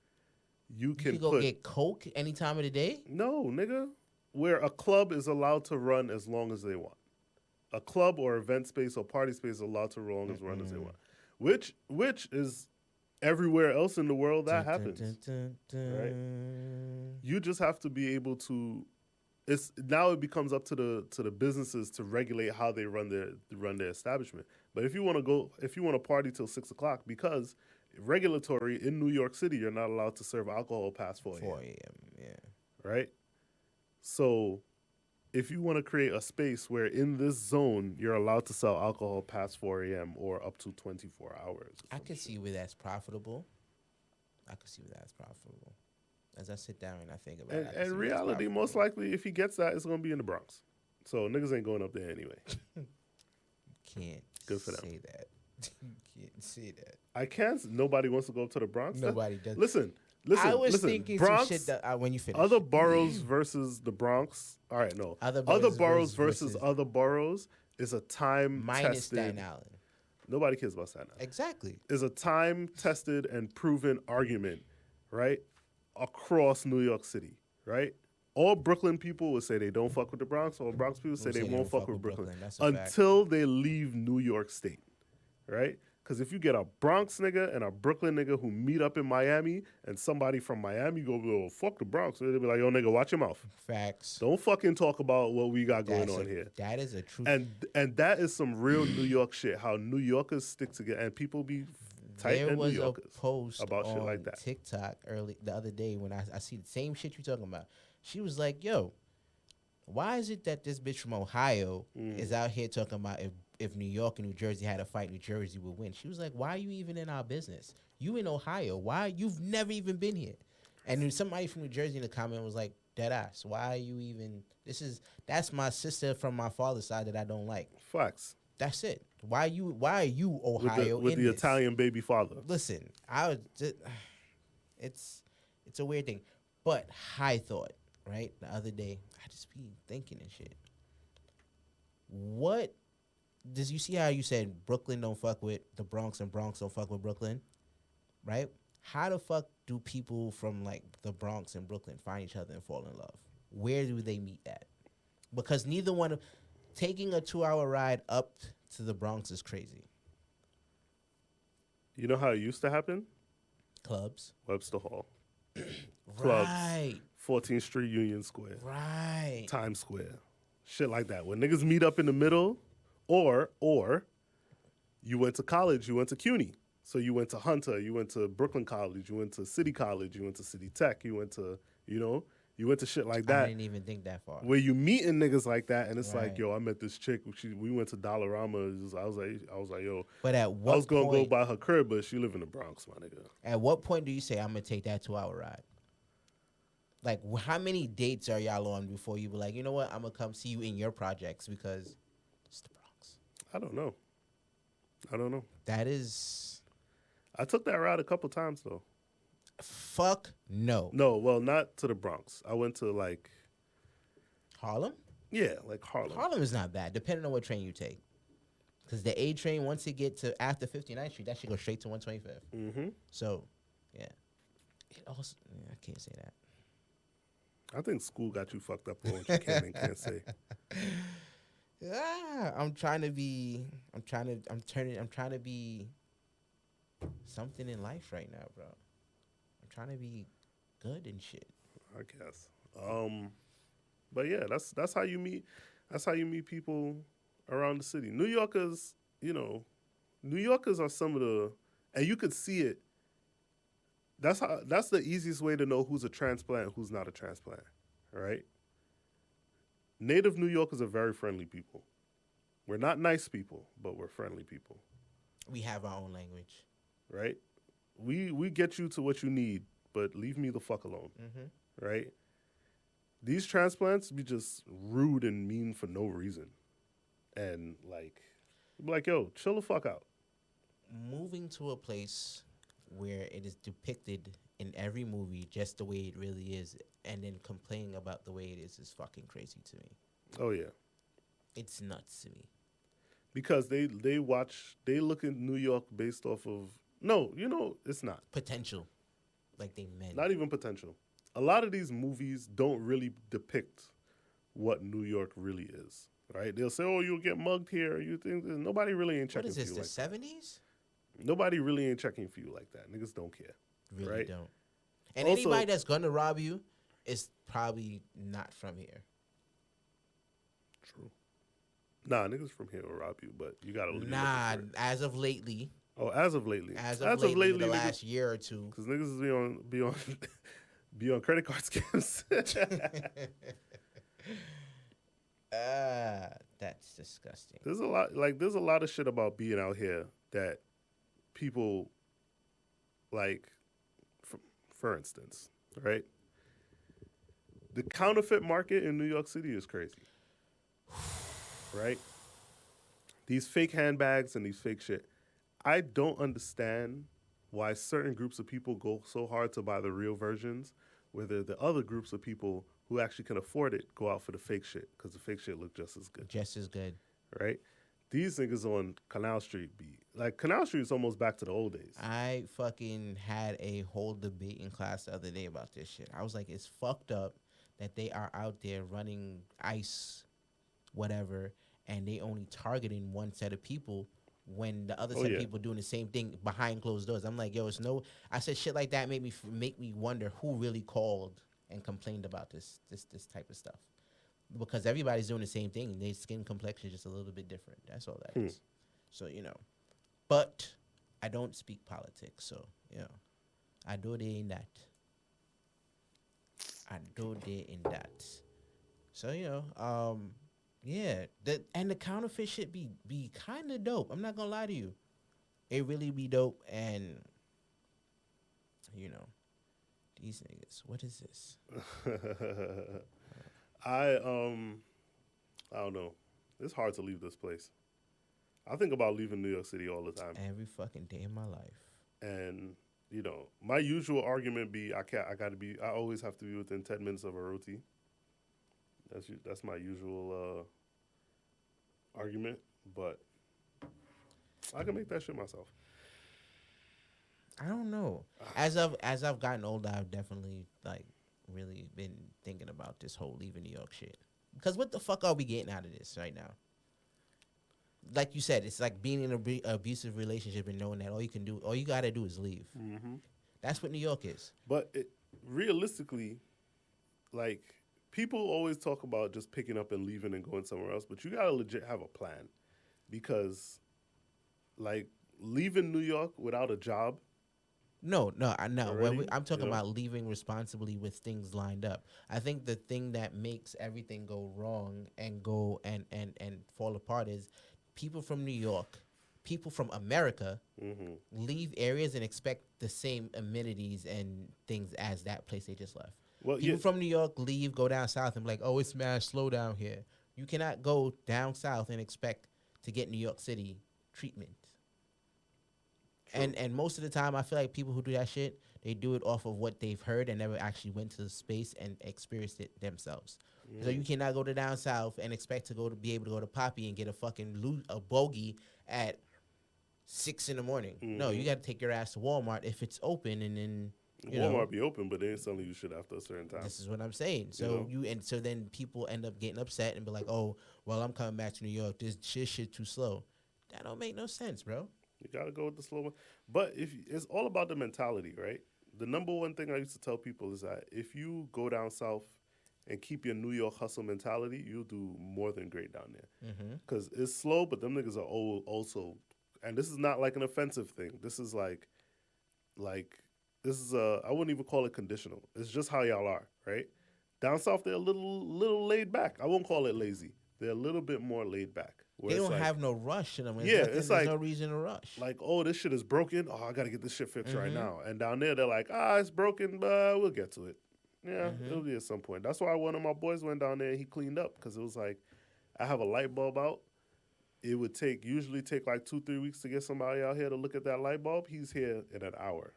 you can go get coke any time of the day. No, nigga. Where a club is allowed to run as long as they want. A club or event space or party space is allowed to run as they want. Which is everywhere else in the world that happens. Right? You just have to be able to. It becomes up to the businesses to regulate how they run their establishment. But if you want to party till 6 o'clock, because regulatory in New York City, you're not allowed to serve alcohol past 4 a.m. 4 a.m. Yeah. Right. So, if you want to create a space where in this zone you're allowed to sell alcohol past 4 a.m. or up to 24 hours, I can see where that's profitable. As I sit down and I think about it. And reality, most likely, if he gets that, it's going to be in the Bronx. So niggas ain't going up there anyway. Can't Good for them. say that. Can't say that. I can't. Nobody wants to go to the Bronx. Nobody does. Listen. I was thinking Bronx, some shit that, when you finish. Other boroughs versus the Bronx. All right, no. Other boroughs versus other boroughs is a time minus Staten Island. Nobody cares about Staten Island. Exactly. Is a time tested and proven argument, right? Across New York City, right? All Brooklyn people would say they don't fuck with the Bronx. All Bronx people say they won't fuck with Brooklyn until they leave New York State, right? Because if you get a Bronx nigga and a Brooklyn nigga who meet up in Miami and somebody from Miami go, oh, fuck the Bronx, they'll be like, yo, nigga, watch your mouth. Facts. Don't fucking talk about what we got going on here. That is a true. And that is some real New York shit, how New Yorkers stick together and people be tight there and was New Yorkers a post about on shit like that. TikTok the other day when I see the same shit you talking about. She was like, yo, why is it that this bitch from Ohio is out here talking about if New York and New Jersey had a fight, New Jersey would win? She was like, why are you even in our business? You in Ohio. Why? You've never even been here. And then somebody from New Jersey in the comment was like, dead ass. Why are you even? That's my sister from my father's side that I don't like. Facts. That's it. Why are you Ohio with the Italian baby father? Listen, it's a weird thing, but high thought. Right, the other day I just be thinking and shit. What does you see how you said Brooklyn don't fuck with the Bronx and Bronx don't fuck with Brooklyn, right? How the fuck do people from like the Bronx and Brooklyn find each other and fall in love? Where do they meet at? Because neither one of taking a 2-hour ride up to the Bronx is crazy. You know how it used to happen? Clubs. Webster Hall. Clubs. Right. 14th Street, Union Square. Right. Times Square. Shit like that. When niggas meet up in the middle, or you went to college, you went to CUNY. So you went to Hunter, you went to Brooklyn College, you went to City College, you went to City Tech, you went to, you You went to shit like I that. didn't even think that far. Where you meeting niggas like that, and it's like, Right. yo, I met this chick. We went to Dollarama. I was like, yo, But at I what was gonna go point? by her crib, but she live in the Bronx, my nigga. At what point do you say I'm gonna take that 2 hour ride? Like, how many dates are y'all on before you be like, you know what, I'm gonna come see you in your projects because it's the Bronx. I don't know. That is I took that route a couple times though. fuck no. No, well, not to the Bronx. I went to like, Harlem. yeah, like Harlem. Harlem is not bad, depending on what train you take. Because the A train, once it get to after 59th Street, that should go straight to 125th. Mm-hmm. So, yeah. It also, I can't say that. I think school got you fucked up on what you can and can't say. I'm trying to be something in life right now, bro. I'm trying to be good and shit. I guess. But yeah, that's how you meet. That's how you meet people around the city. New Yorkers are some of the, and you could see it. That's the easiest way to know who's a transplant and who's not a transplant, right? Native New Yorkers are very friendly people. We're not nice people, but we're friendly people, We have our own language. right? We get you to what you need, but leave me the fuck alone, Mm-hmm. right? These transplants be just rude and mean for no reason, and like, yo, chill the fuck out. Moving to a place where it is depicted in every movie just the way it really is, and then complaining about the way it is fucking crazy to me. Oh yeah, It's nuts to me. because they look at New York based off of it's not. Potential, like they meant. Not even potential. A lot of these movies don't really depict what New York really is, right? They'll say, "Oh, you'll get mugged here." You think nobody really ain't What checking is this? for you The like that. '70s? Nobody really ain't checking for you like that. Niggas don't care. Really Right. don't. And Also- anybody that's gonna rob you is probably not from here. True. Nah, niggas from here will rob you, but you gotta leave. Nah, as of lately, Oh, as of lately, the niggas, last year or two. because niggas is be on be on credit card scams. That's disgusting. There's a lot of shit about being out here that people like. For instance, right? The counterfeit market in New York City is crazy, right? These fake handbags and these fake shit. I don't understand why certain groups of people go so hard to buy the real versions, whether the other groups of people who actually can afford it go out for the fake shit because the fake shit look just as good. Just as good. Right? These niggas on Canal Street be like Canal Street is almost back to the old days. I fucking had a whole debate in class the other day about this shit. I was like, it's fucked up that they are out there running ICE, whatever, and they only targeting one set of people when the other set of people doing the same thing behind closed doors. I'm like, yo, it's no. I said shit like that make me wonder who really called and complained about this type of stuff. Because everybody's doing the same thing. Their skin complexion is just a little bit different. That's all that is. So, But I don't speak politics, so, I do there in that. So, yeah. And the counterfeit shit be kind of dope. I'm not going to lie to you. It really be dope. And, these niggas, what is this? I don't know. It's hard to leave this place. I think about leaving New York City all the time. Every fucking day of my life. And, my usual argument be I always have to be within 10 minutes of a roti. That's my usual argument, but I can make that shit myself. I don't know. As I've gotten older, I've definitely really been thinking about this whole leaving New York shit. Because what the fuck are we getting out of this right now? Like you said, it's like being in an abusive relationship and knowing that all you gotta do is leave. Mm-hmm. That's what New York is. But realistically, people always talk about just picking up and leaving and going somewhere else, but you gotta legit have a plan, because leaving New York without a job No, no, I know. already. I'm You talking know. about leaving responsibly with things lined up. I think the thing that makes everything go wrong and go and fall apart is people from New York, people from America Mm-hmm. leave areas and expect the same amenities and things as that place they just left. Well, yeah, People from New York leave, go down south, and be like, "Oh, it's smash, slow down here." You cannot go down south and expect to get New York City treatment. true. And most of the time, I feel like people who do that shit, they do it off of what they've heard and never actually went to the space and experienced it themselves. So you Mm. cannot go to down south and expect to go to be able to go to Poppy and get a fucking a bogey at 6 in the morning. No, you Mm-hmm. got to take your ass to Walmart if it's open, and then you know Walmart be open, but they ain't selling you shit after a certain time. this is what I'm saying. You So know. so then people end up getting upset and be like, oh, well, I'm coming back to New York. This shit too slow. That don't make no sense, bro. You gotta go with the slow one. But if it's all about the mentality, right? The number one thing I used to tell people is that if you go down south and keep your New York hustle mentality, you'll do more than great down there. Mm-hmm. Cause it's slow, but them niggas are old also. And this is not like an offensive thing. This is like this is I wouldn't even call it conditional. It's just how y'all are, right? Down south they're a little laid back. I won't call it lazy. They're a little bit more laid back. Where They it's don't like, have no rush in them. There's yeah, nothing. it's There's no like reason to rush. oh, this shit is broken. Oh, I gotta get this shit fixed right Mm-hmm. now. And down there, they're like, it's broken, but we'll get to it. Yeah, Mm-hmm. it'll be at some point. That's why one of my boys went down there and he cleaned up because it was like, I have a light bulb out. It would usually take like 2-3 weeks to get somebody out here to look at that light bulb. He's here in an hour.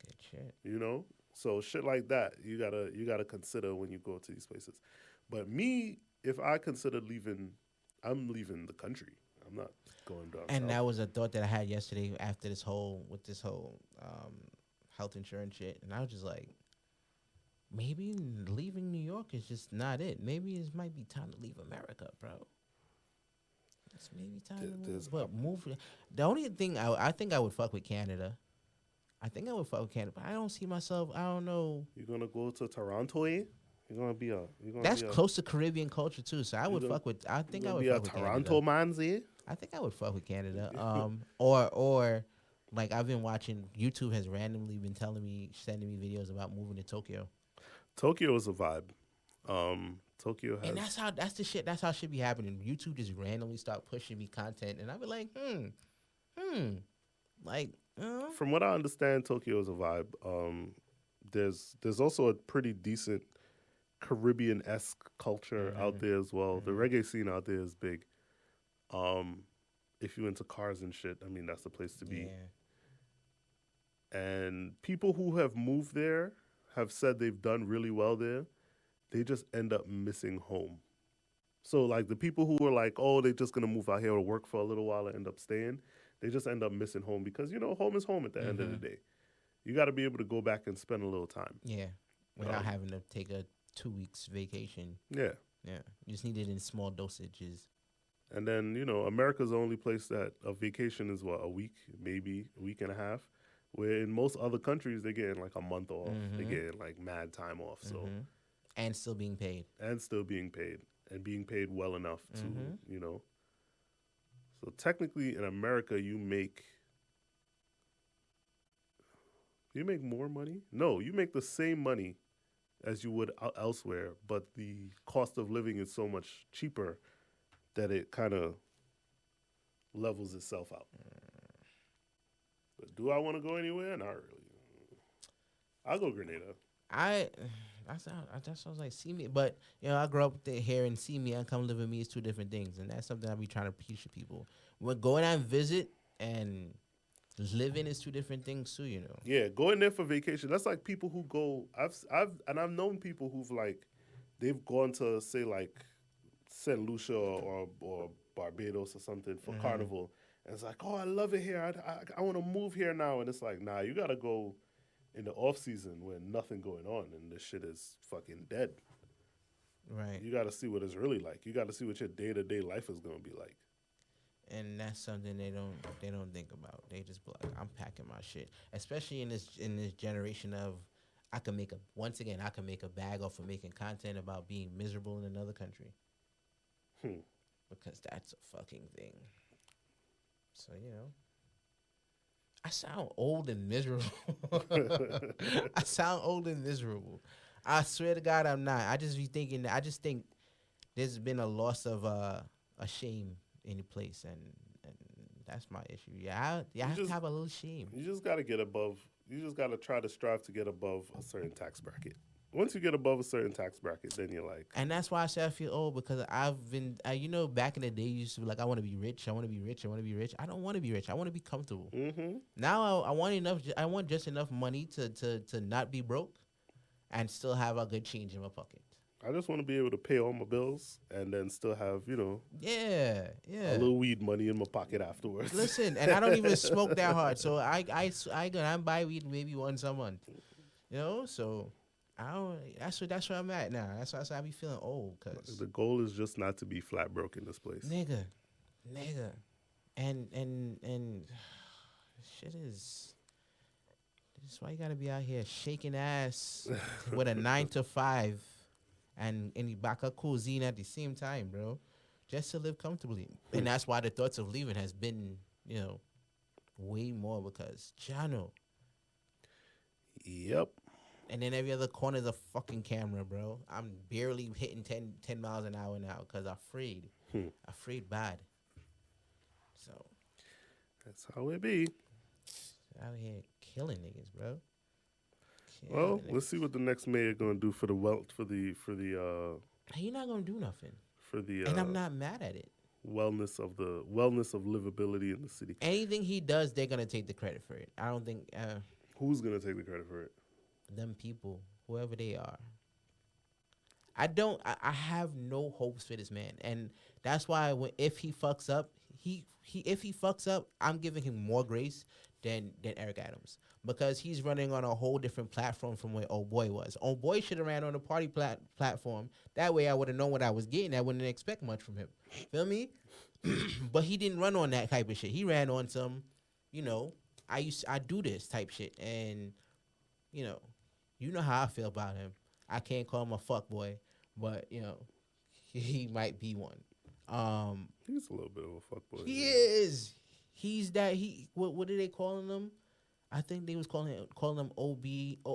Good shit. You know, so shit like that you gotta consider when you go to these places. But me, if I consider leaving, I'm leaving the country. I'm not going down And south. that was a thought that I had yesterday after this whole health insurance shit, and I was just like, maybe leaving New York is just not it. Maybe it might be time to leave America, bro. It's maybe time to move. There's But move. The only thing I think I would fuck with Canada. I think I would fuck with Canada, but I don't see myself. I don't know. You're gonna go to Toronto, eh? You're gonna be a. You're gonna That's be a. close to Caribbean culture too, so I You're would gonna, fuck with. I you're think I gonna would be a fuck with Toronto Canada. man's, eh? I think I would fuck with Canada. Or like I've been watching. YouTube has randomly been sending me videos about moving to Tokyo, Tokyo is a vibe. Tokyo has. and that's the shit. That's how shit be happening. YouTube just randomly start pushing me content, and I be like, like, From what I understand, Tokyo is a vibe. There's also a pretty decent Caribbean esque culture out there as well. The reggae scene out there is big. If you into cars and shit, I mean that's the place to be. yeah, And people who have moved there have said they've done really well there. They just end up missing home. So like the people who were like, oh, they're just gonna move out here or work for a little while and end up staying, they just end up missing home because home is home at the end of the day. You got to be able to go back and spend a little time. yeah, without having to take a 2 weeks vacation. Yeah. Yeah, you just need it in small dosages. And then, America's the only place that a vacation is a week, maybe a week and a half. Where in most other countries they're getting like a month off. They're getting like mad time off. So And still being paid. and still being paid. And being paid well enough to. So technically in America you make more money? No, you make the same money as you would elsewhere, but the cost of living is so much cheaper that it kind of levels itself out. But do I want to go anywhere? Not really. I'll go Grenada. That sounds like see me, but I grew up here and see me and come live with me is two different things, and that's something I be trying to preach to people. When going out and visit and living is two different things too, Yeah, going there for vacation. That's like people who go. I've known people who've they've gone to say like Saint Lucia or Barbados or something for Carnival, and it's like, oh, I love it here. I want to move here now, and it's like, nah, you gotta go in the off season when nothing going on and this shit is fucking dead. Right. You got to see what it's really like. You got to see what your day-to-day life is going to be like. And that's something they don't think about. They just be like, I'm packing my shit. Especially in this generation of I can make a bag off of making content about being miserable in another country. Because that's a fucking thing. So, I sound old and miserable. I sound old and miserable. I swear to God, I'm not. I just be thinking. I just think there's been a loss of a shame in the place, and that's my issue. Yeah, I You have to just have a little shame. you just gotta get above. You just gotta try to strive to get above a certain tax bracket. Once you get above a certain tax bracket, then you're like, And that's why I say I feel old because back in the day, you used to be like, I want to be rich, I want to be rich, I want to be rich. I don't want to be rich. I want to be comfortable. mm-hmm. Now I want enough. I want just enough money to not be broke, and still have a good change in my pocket. I just want to be able to pay all my bills and then still have, Yeah, a yeah. little weed money in my pocket afterwards. Listen, and I don't even smoke that hard, so I buy weed maybe once a month. So I don't. That's where I'm at now. That's why I be feeling old, cause The goal is just not to be flat broke in this place. nigga, and shit is. That's why you gotta be out here shaking ass with a 9 to 5, and the back of cuisine at the same time, bro, just to live comfortably. And that's why the thoughts of leaving has been, way more because Jano. Yep. And then every other corner is a fucking camera, bro. I'm barely hitting 10 miles an hour now because I'm afraid. Afraid bad. So That's how it be. out here killing niggas, bro. Well, let's see what the next mayor gonna do for the He not gonna do nothing, for the and I'm not mad at it. wellness of livability in the city. Anything he does, they're gonna take the credit for it. I don't think Who's gonna take the credit for it? them people, whoever they are. I have no hopes for this man, and that's why if he fucks up, if he fucks up, I'm giving him more grace than Eric Adams because he's running on a whole different platform from where old boy was. Old boy should have ran on the party platform. That way, I would have known what I was getting. I wouldn't expect much from him. Feel me? But he didn't run on that type of shit. He ran on some, I do this type shit, and you know how I feel about him. I can't call him a fuck boy, but he might be one. He's a little bit of a fuckboy. He is. He's that. What are they calling them? I think they was calling them OGYNs.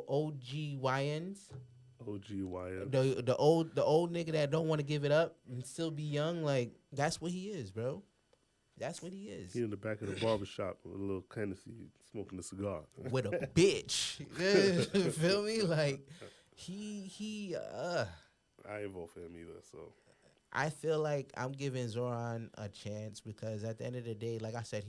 OGYN. The old nigga that don't want to give it up and still be young. Like that's what he is, bro. That's what he is. He in the back of the barbershop with a little Hennessy smoking a cigar. With a bitch. Feel me? Like he I ain't vote for him either, so I feel like I'm giving Zoran a chance because at the end of the day, like I said,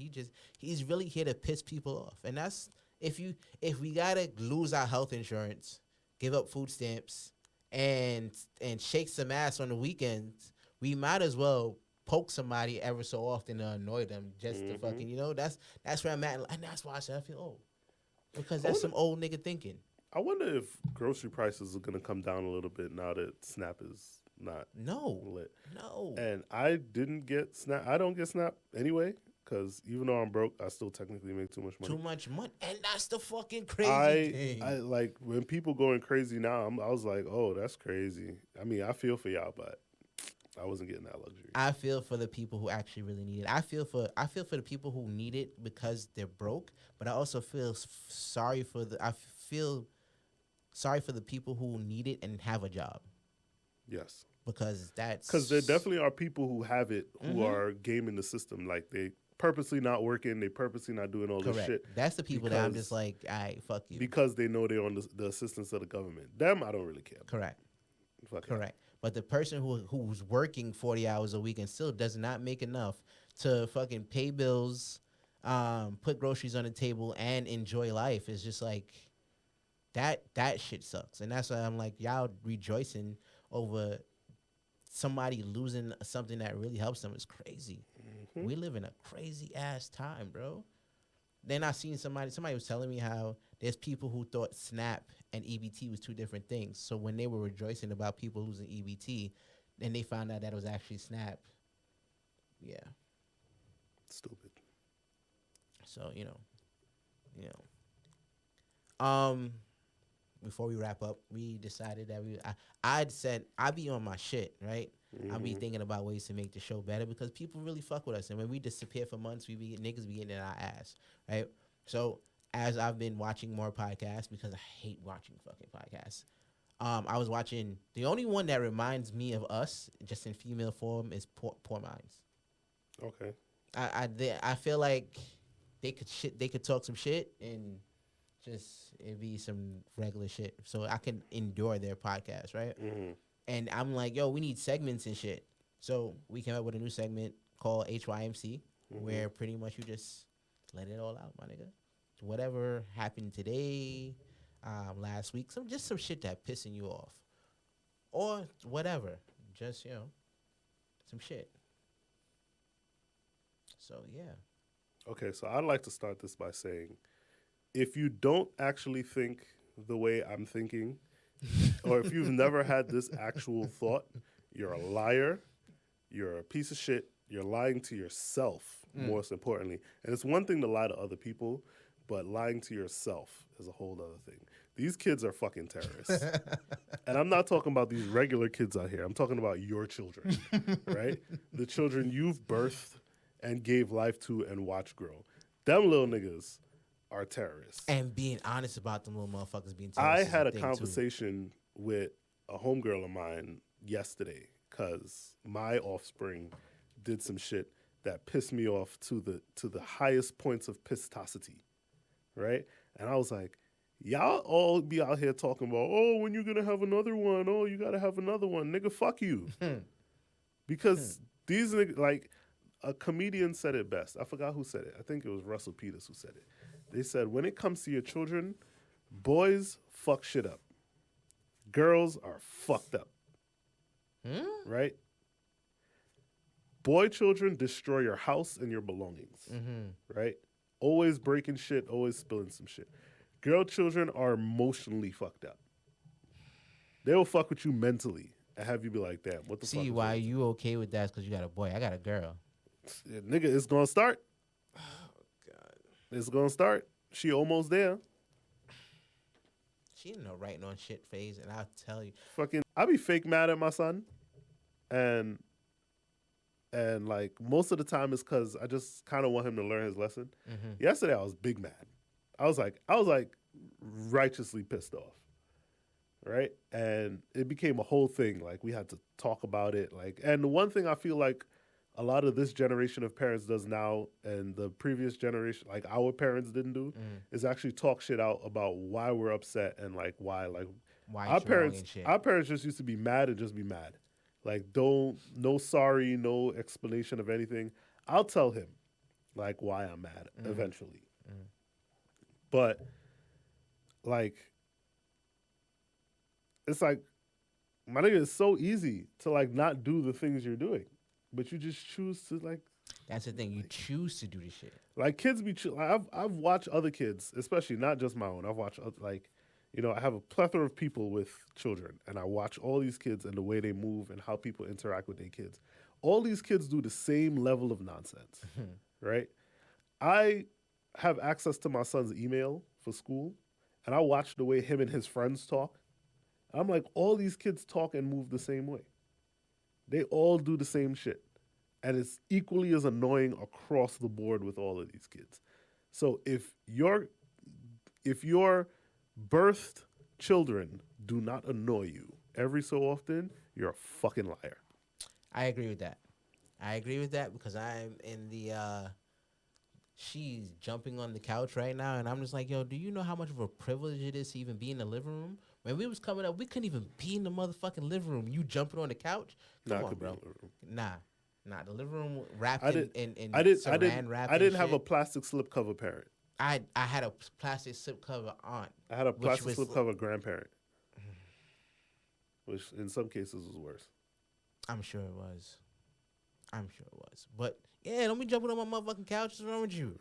he's really here to piss people off. And that's if we gotta lose our health insurance, give up food stamps, and shake some ass on the weekends, we might as well poke somebody ever so often to annoy them just to fucking that's where I'm at, and that's why I said I feel old because that's some old nigga thinking. I wonder if grocery prices are gonna come down a little bit now that SNAP is not lit. No. And I didn't get SNAP. I don't get SNAP anyway because even though I'm broke, I still technically make too much money. Too much money, and that's the fucking crazy thing. I like when people going crazy now. I was like, oh, that's crazy. I mean, I feel for y'all, but I wasn't getting that luxury. I feel for the people who actually really need it. I feel for the people who need it because they're broke, but I also feel sorry for the people who need it and have a job. Yes. Because there definitely are people who have it who are gaming the system. Like they purposely not working, they purposely not doing all this shit. That's the people that I'm just like, fuck you. Because they know they're on the assistance of the government. Them, I don't really care. Correct. Correct. But the person who's working 40 hours a week and still does not make enough to fucking pay bills, put groceries on the table, and enjoy life is just like that shit sucks. And that's why I'm like, y'all rejoicing over somebody losing something that really helps them is crazy. Mm-hmm. We live in a crazy ass time, bro. Then I seen somebody was telling me how there's people who thought SNAP and EBT was two different things. So when they were rejoicing about people losing EBT, then they found out that it was actually SNAP. Yeah. Stupid. So, before we wrap up, we decided that I'd said I'd be on my shit, right? Mm-hmm. I'll be thinking about ways to make the show better because people really fuck with us. And when we disappear for months, niggas be getting in our ass, right? So as I've been watching more podcasts, because I hate watching fucking podcasts, I was watching the only one that reminds me of us, just in female form, is Poor Minds. Okay. I feel like they could talk some shit and just it be some regular shit, so I can endure their podcast, right? Mm-hmm. And I'm like, yo, we need segments and shit. So we came up with a new segment called HYMC, where pretty much you just let it all out, my nigga. Whatever happened today, last week, some shit that pissing you off, or whatever, just some shit. So yeah. Okay, so I'd like to start this by saying, if you don't actually think the way I'm thinking, or if you've never had this actual thought, you're a liar, you're a piece of shit, you're lying to yourself, most importantly. And it's one thing to lie to other people, but lying to yourself is a whole other thing. These kids are fucking terrorists. And I'm not talking about these regular kids out here. I'm talking about your children, right? The children you've birthed and gave life to and watched grow. Them little niggas are terrorists. And being honest about them little motherfuckers being I terrorists. had a conversation with a homegirl of mine yesterday because my offspring did some shit that pissed me off to the highest points of pistosity, right? And I was like, y'all all be out here talking about, oh, when you gonna have another one? Oh, you gotta have another one. Nigga, fuck you. Because these niggas, like, a comedian said it best. I forgot who said it. I think it was Russell Peters who said it. They said, when it comes to your children, boys fuck shit up. Girls are fucked up. Right? Boy children destroy your house and your belongings. Right? Always breaking shit, always spilling some shit. Girl children are emotionally fucked up. They will fuck with you mentally and have you be like, damn, what the fuck? See, why you okay with that? Because you got a boy. I got a girl. Yeah, nigga, it's gonna start. Oh, God. It's gonna start. She almost there. She in the writing on shit phase, and I'll tell you. Fucking, I be fake mad at my son. And like most of the time it's because I just kind of want him to learn his lesson. Yesterday I was big mad. I was like righteously pissed off. Right? And it became a whole thing. Like we had to talk about it. Like, and the one thing I feel like a lot of this generation of parents does now, and the previous generation, like our parents didn't do, is actually talk shit out about why we're upset and like why our parents just used to be mad and just be mad. Like no sorry, no explanation of anything. I'll tell him like why I'm mad eventually. But like it's like, my nigga, it's so easy to like not do the things you're doing, but you just choose to like. That's the thing. You choose to do this shit. Like kids be, I've watched other kids, especially not just my own. I've watched like, I have a plethora of people with children, and I watch all these kids and the way they move and how people interact with their kids. All these kids do the same level of nonsense, right? I have access to my son's email for school, and I watch the way him and his friends talk. I'm like, all these kids talk and move the same way. They all do the same shit. And it's equally as annoying across the board with all of these kids. So if your birthed children do not annoy you every so often, you're a fucking liar. I agree with that because I'm in the she's jumping on the couch right now, and I'm just like, yo, do you know how much of a privilege it is to even be in the living room? When we was coming up, we couldn't even be in the motherfucking living room. You jumping on the couch? Come on, bro. Nah, the living room wrapped in saran wrap. I didn't have a plastic slipcover parent. I had a plastic slipcover aunt. I had a plastic slipcover grandparent, which in some cases was worse. I'm sure it was. But yeah, don't be jumping on my motherfucking couch. What's wrong with you?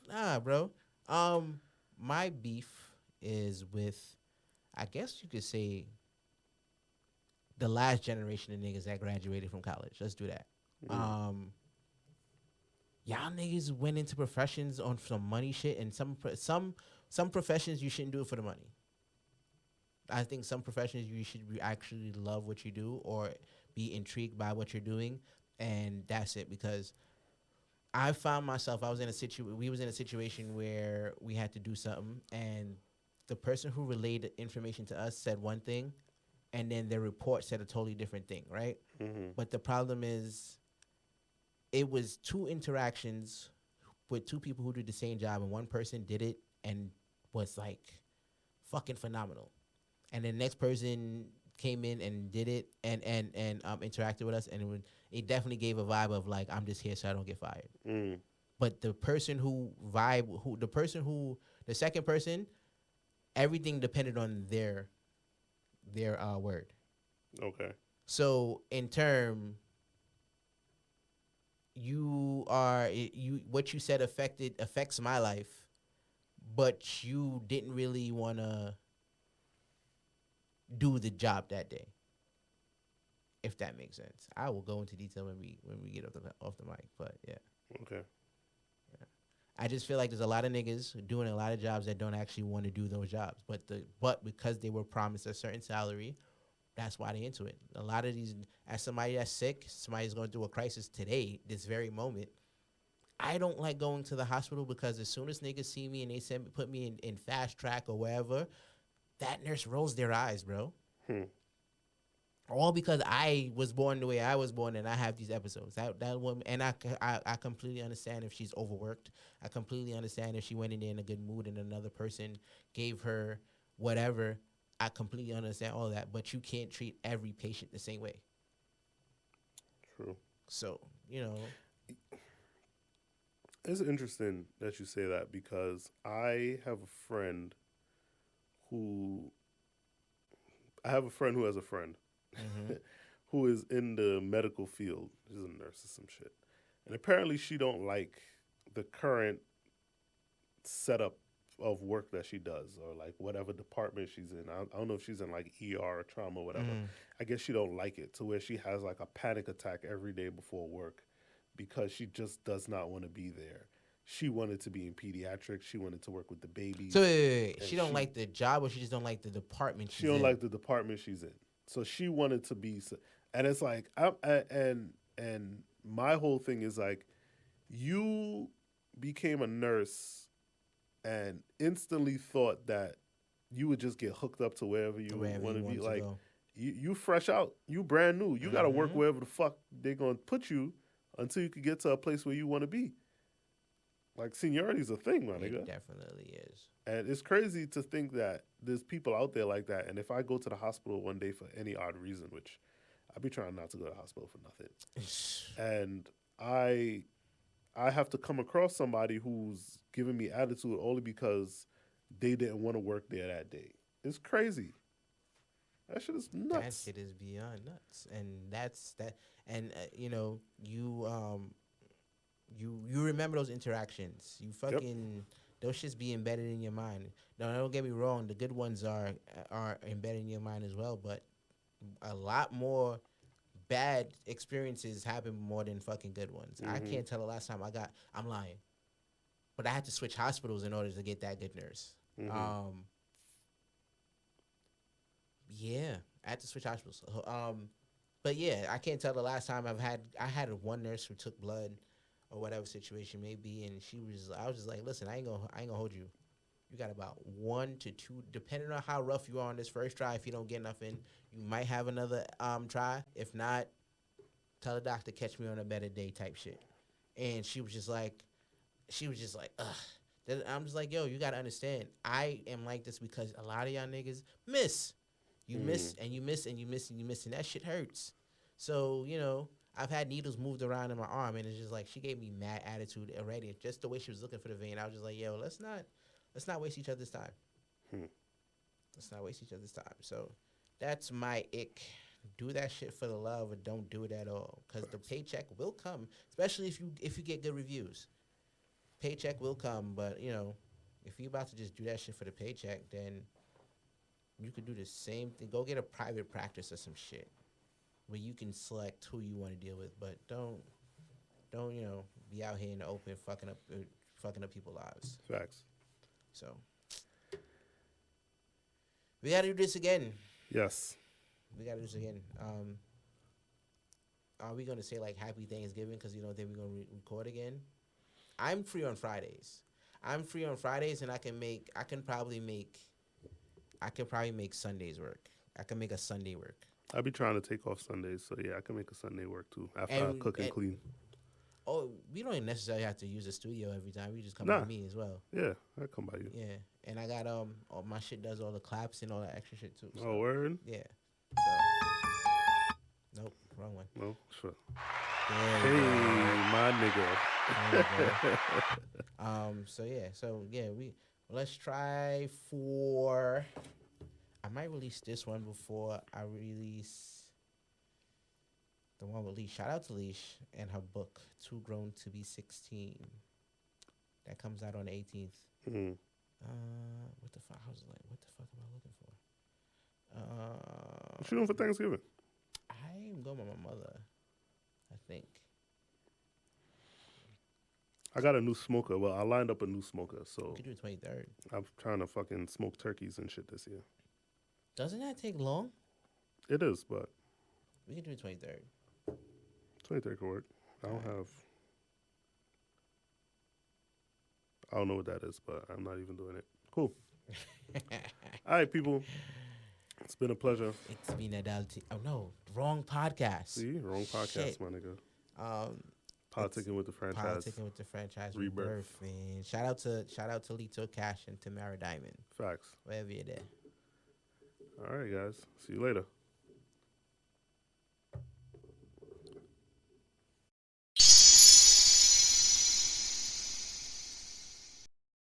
Nah, bro. My beef is with, I guess you could say, the last generation of niggas that graduated from college. Let's do that. Y'all niggas went into professions on some money shit, and some professions you shouldn't do it for the money. I think some professions you should actually love what you do or be intrigued by what you're doing, and that's it. Because I found myself. I was in a We was in a situation where we had to do something, and the person who relayed the information to us said one thing, and then their report said a totally different thing, right? Mm-hmm. But the problem is, it was two interactions with two people who did the same job, and one person did it and was like fucking phenomenal, and the next person came in and did it and interacted with us, and it definitely gave a vibe of like, I'm just here so I don't get fired. Mm. But the person the second person, everything depended on their word. Okay. So in term, what you said affects my life, but you didn't really want to do the job that day. If that makes sense, I will go into detail when we get off the mic. But yeah, Okay. I just feel like there's a lot of niggas doing a lot of jobs that don't actually want to do those jobs, but because they were promised a certain salary, that's why they into it. A lot of these, as somebody that's sick, somebody's going through a crisis today, this very moment. I don't like going to the hospital because as soon as niggas see me and they put me in fast track or wherever, that nurse rolls their eyes, bro. Hmm. All because I was born the way I was born, and I have these episodes. That woman, and I completely understand if she's overworked. I completely understand if she went in there in a good mood and another person gave her whatever. I completely understand all that, but you can't treat every patient the same way. True. So It's interesting that you say that because I have a friend who has a friend mm-hmm. who is in the medical field. She's a nurse or some shit. And apparently she don't like the current setup of work that she does or like whatever department she's in. I don't know if she's in like ER or trauma or whatever. I guess she don't like it to where she has like a panic attack every day before work because she just does not want to be there. She wanted to be in pediatrics. She wanted to work with the babies. So wait. She don't like the job, or she just don't like the department she's in? She don't like the department she's in. So she wanted to be, and it's like, and my whole thing is like, you became a nurse and instantly thought that you would just get hooked up to wherever you want to be. Like, you fresh out, you brand new. You got to work wherever the fuck they're going to put you until you can get to a place where you want to be. Like, seniority's a thing, my nigga. It definitely is. And it's crazy to think that there's people out there like that. And if I go to the hospital one day for any odd reason, which I be trying not to go to the hospital for nothing, and I have to come across somebody who's giving me attitude only because they didn't want to work there that day. It's crazy. That shit is nuts. That shit is beyond nuts, and that's that. And you remember those interactions. You fucking those shits be embedded in your mind. No, don't get me wrong. The good ones are embedded in your mind as well, but a lot more bad experiences happen more than fucking good ones. I can't tell the last time I'm lying, but I had to switch hospitals in order to get that good nurse. Yeah, I had to switch hospitals. But yeah, I can't tell the last time I had one nurse who took blood or whatever situation may be, and I was just like, listen, I ain't gonna hold you. You got about 1 to 2, depending on how rough you are on this first try. If you don't get nothing, you might have another try. If not, tell the doctor, catch me on a better day type shit. And she was just like, ugh. Then I'm just like, yo, you gotta understand, I am like this because a lot of y'all niggas miss. You miss and you miss and you miss and you miss, and that shit hurts. So, I've had needles moved around in my arm, and it's just like she gave me mad attitude already. Just the way she was looking for the vein, I was just like, yo, let's not waste each other's time. Let's not waste each other's time. So that's my ick. Do that shit for the love, or don't do it at all, because the paycheck will come, especially if you get good reviews. Paycheck will come, but if you about to just do that shit for the paycheck, then you could do the same thing. Go get a private practice or some shit where you can select who you want to deal with, but don't be out here in the open fucking up people's lives. Facts. So we gotta do this again. Yes. We gotta do this again. Are we gonna say like Happy Thanksgiving because then we're gonna record again? I'm free on Fridays. I'm free on Fridays, and I can probably make Sundays work. I can make a Sunday work. I be trying to take off Sundays, so yeah, I can make a Sunday work too after I And, cook and and clean. oh, we don't even necessarily have to use the studio every time. We just come Nah. by me as well. Yeah, I come by you. Yeah, and I got all my shit does all the claps and all that extra shit too. So, Oh, word? yeah. So, nope, wrong one. No, sure. There we Hey, go. my nigga. There we go. So yeah, let's try for. I might release this one before I release the one with Leash. Shout out to Leash and her book, Too Grown to Be 16. That comes out on the 18th. Mm-hmm. What the fuck? I was like, what the fuck am I looking for? What you doing for Thanksgiving? I am going with my mother, I think. I got a new smoker. Well, I lined up a new smoker, so We could do it 23rd. I'm trying to fucking smoke turkeys and shit this year. Doesn't that take long? It is, but We can do it 23rd. 23rd could work. I don't know what that is, but I'm not even doing it. Cool. All right, people. It's been a pleasure. It's been adult. Oh no, wrong podcast. See, wrong podcast, Shit. my nigga. Politicin Politicin with the franchise. Politicin with the franchise Rebirth. Rebirth. Man. Shout out to Lito Cash and Tamara Diamond. Facts. Wherever you're there. All right, guys. See you later.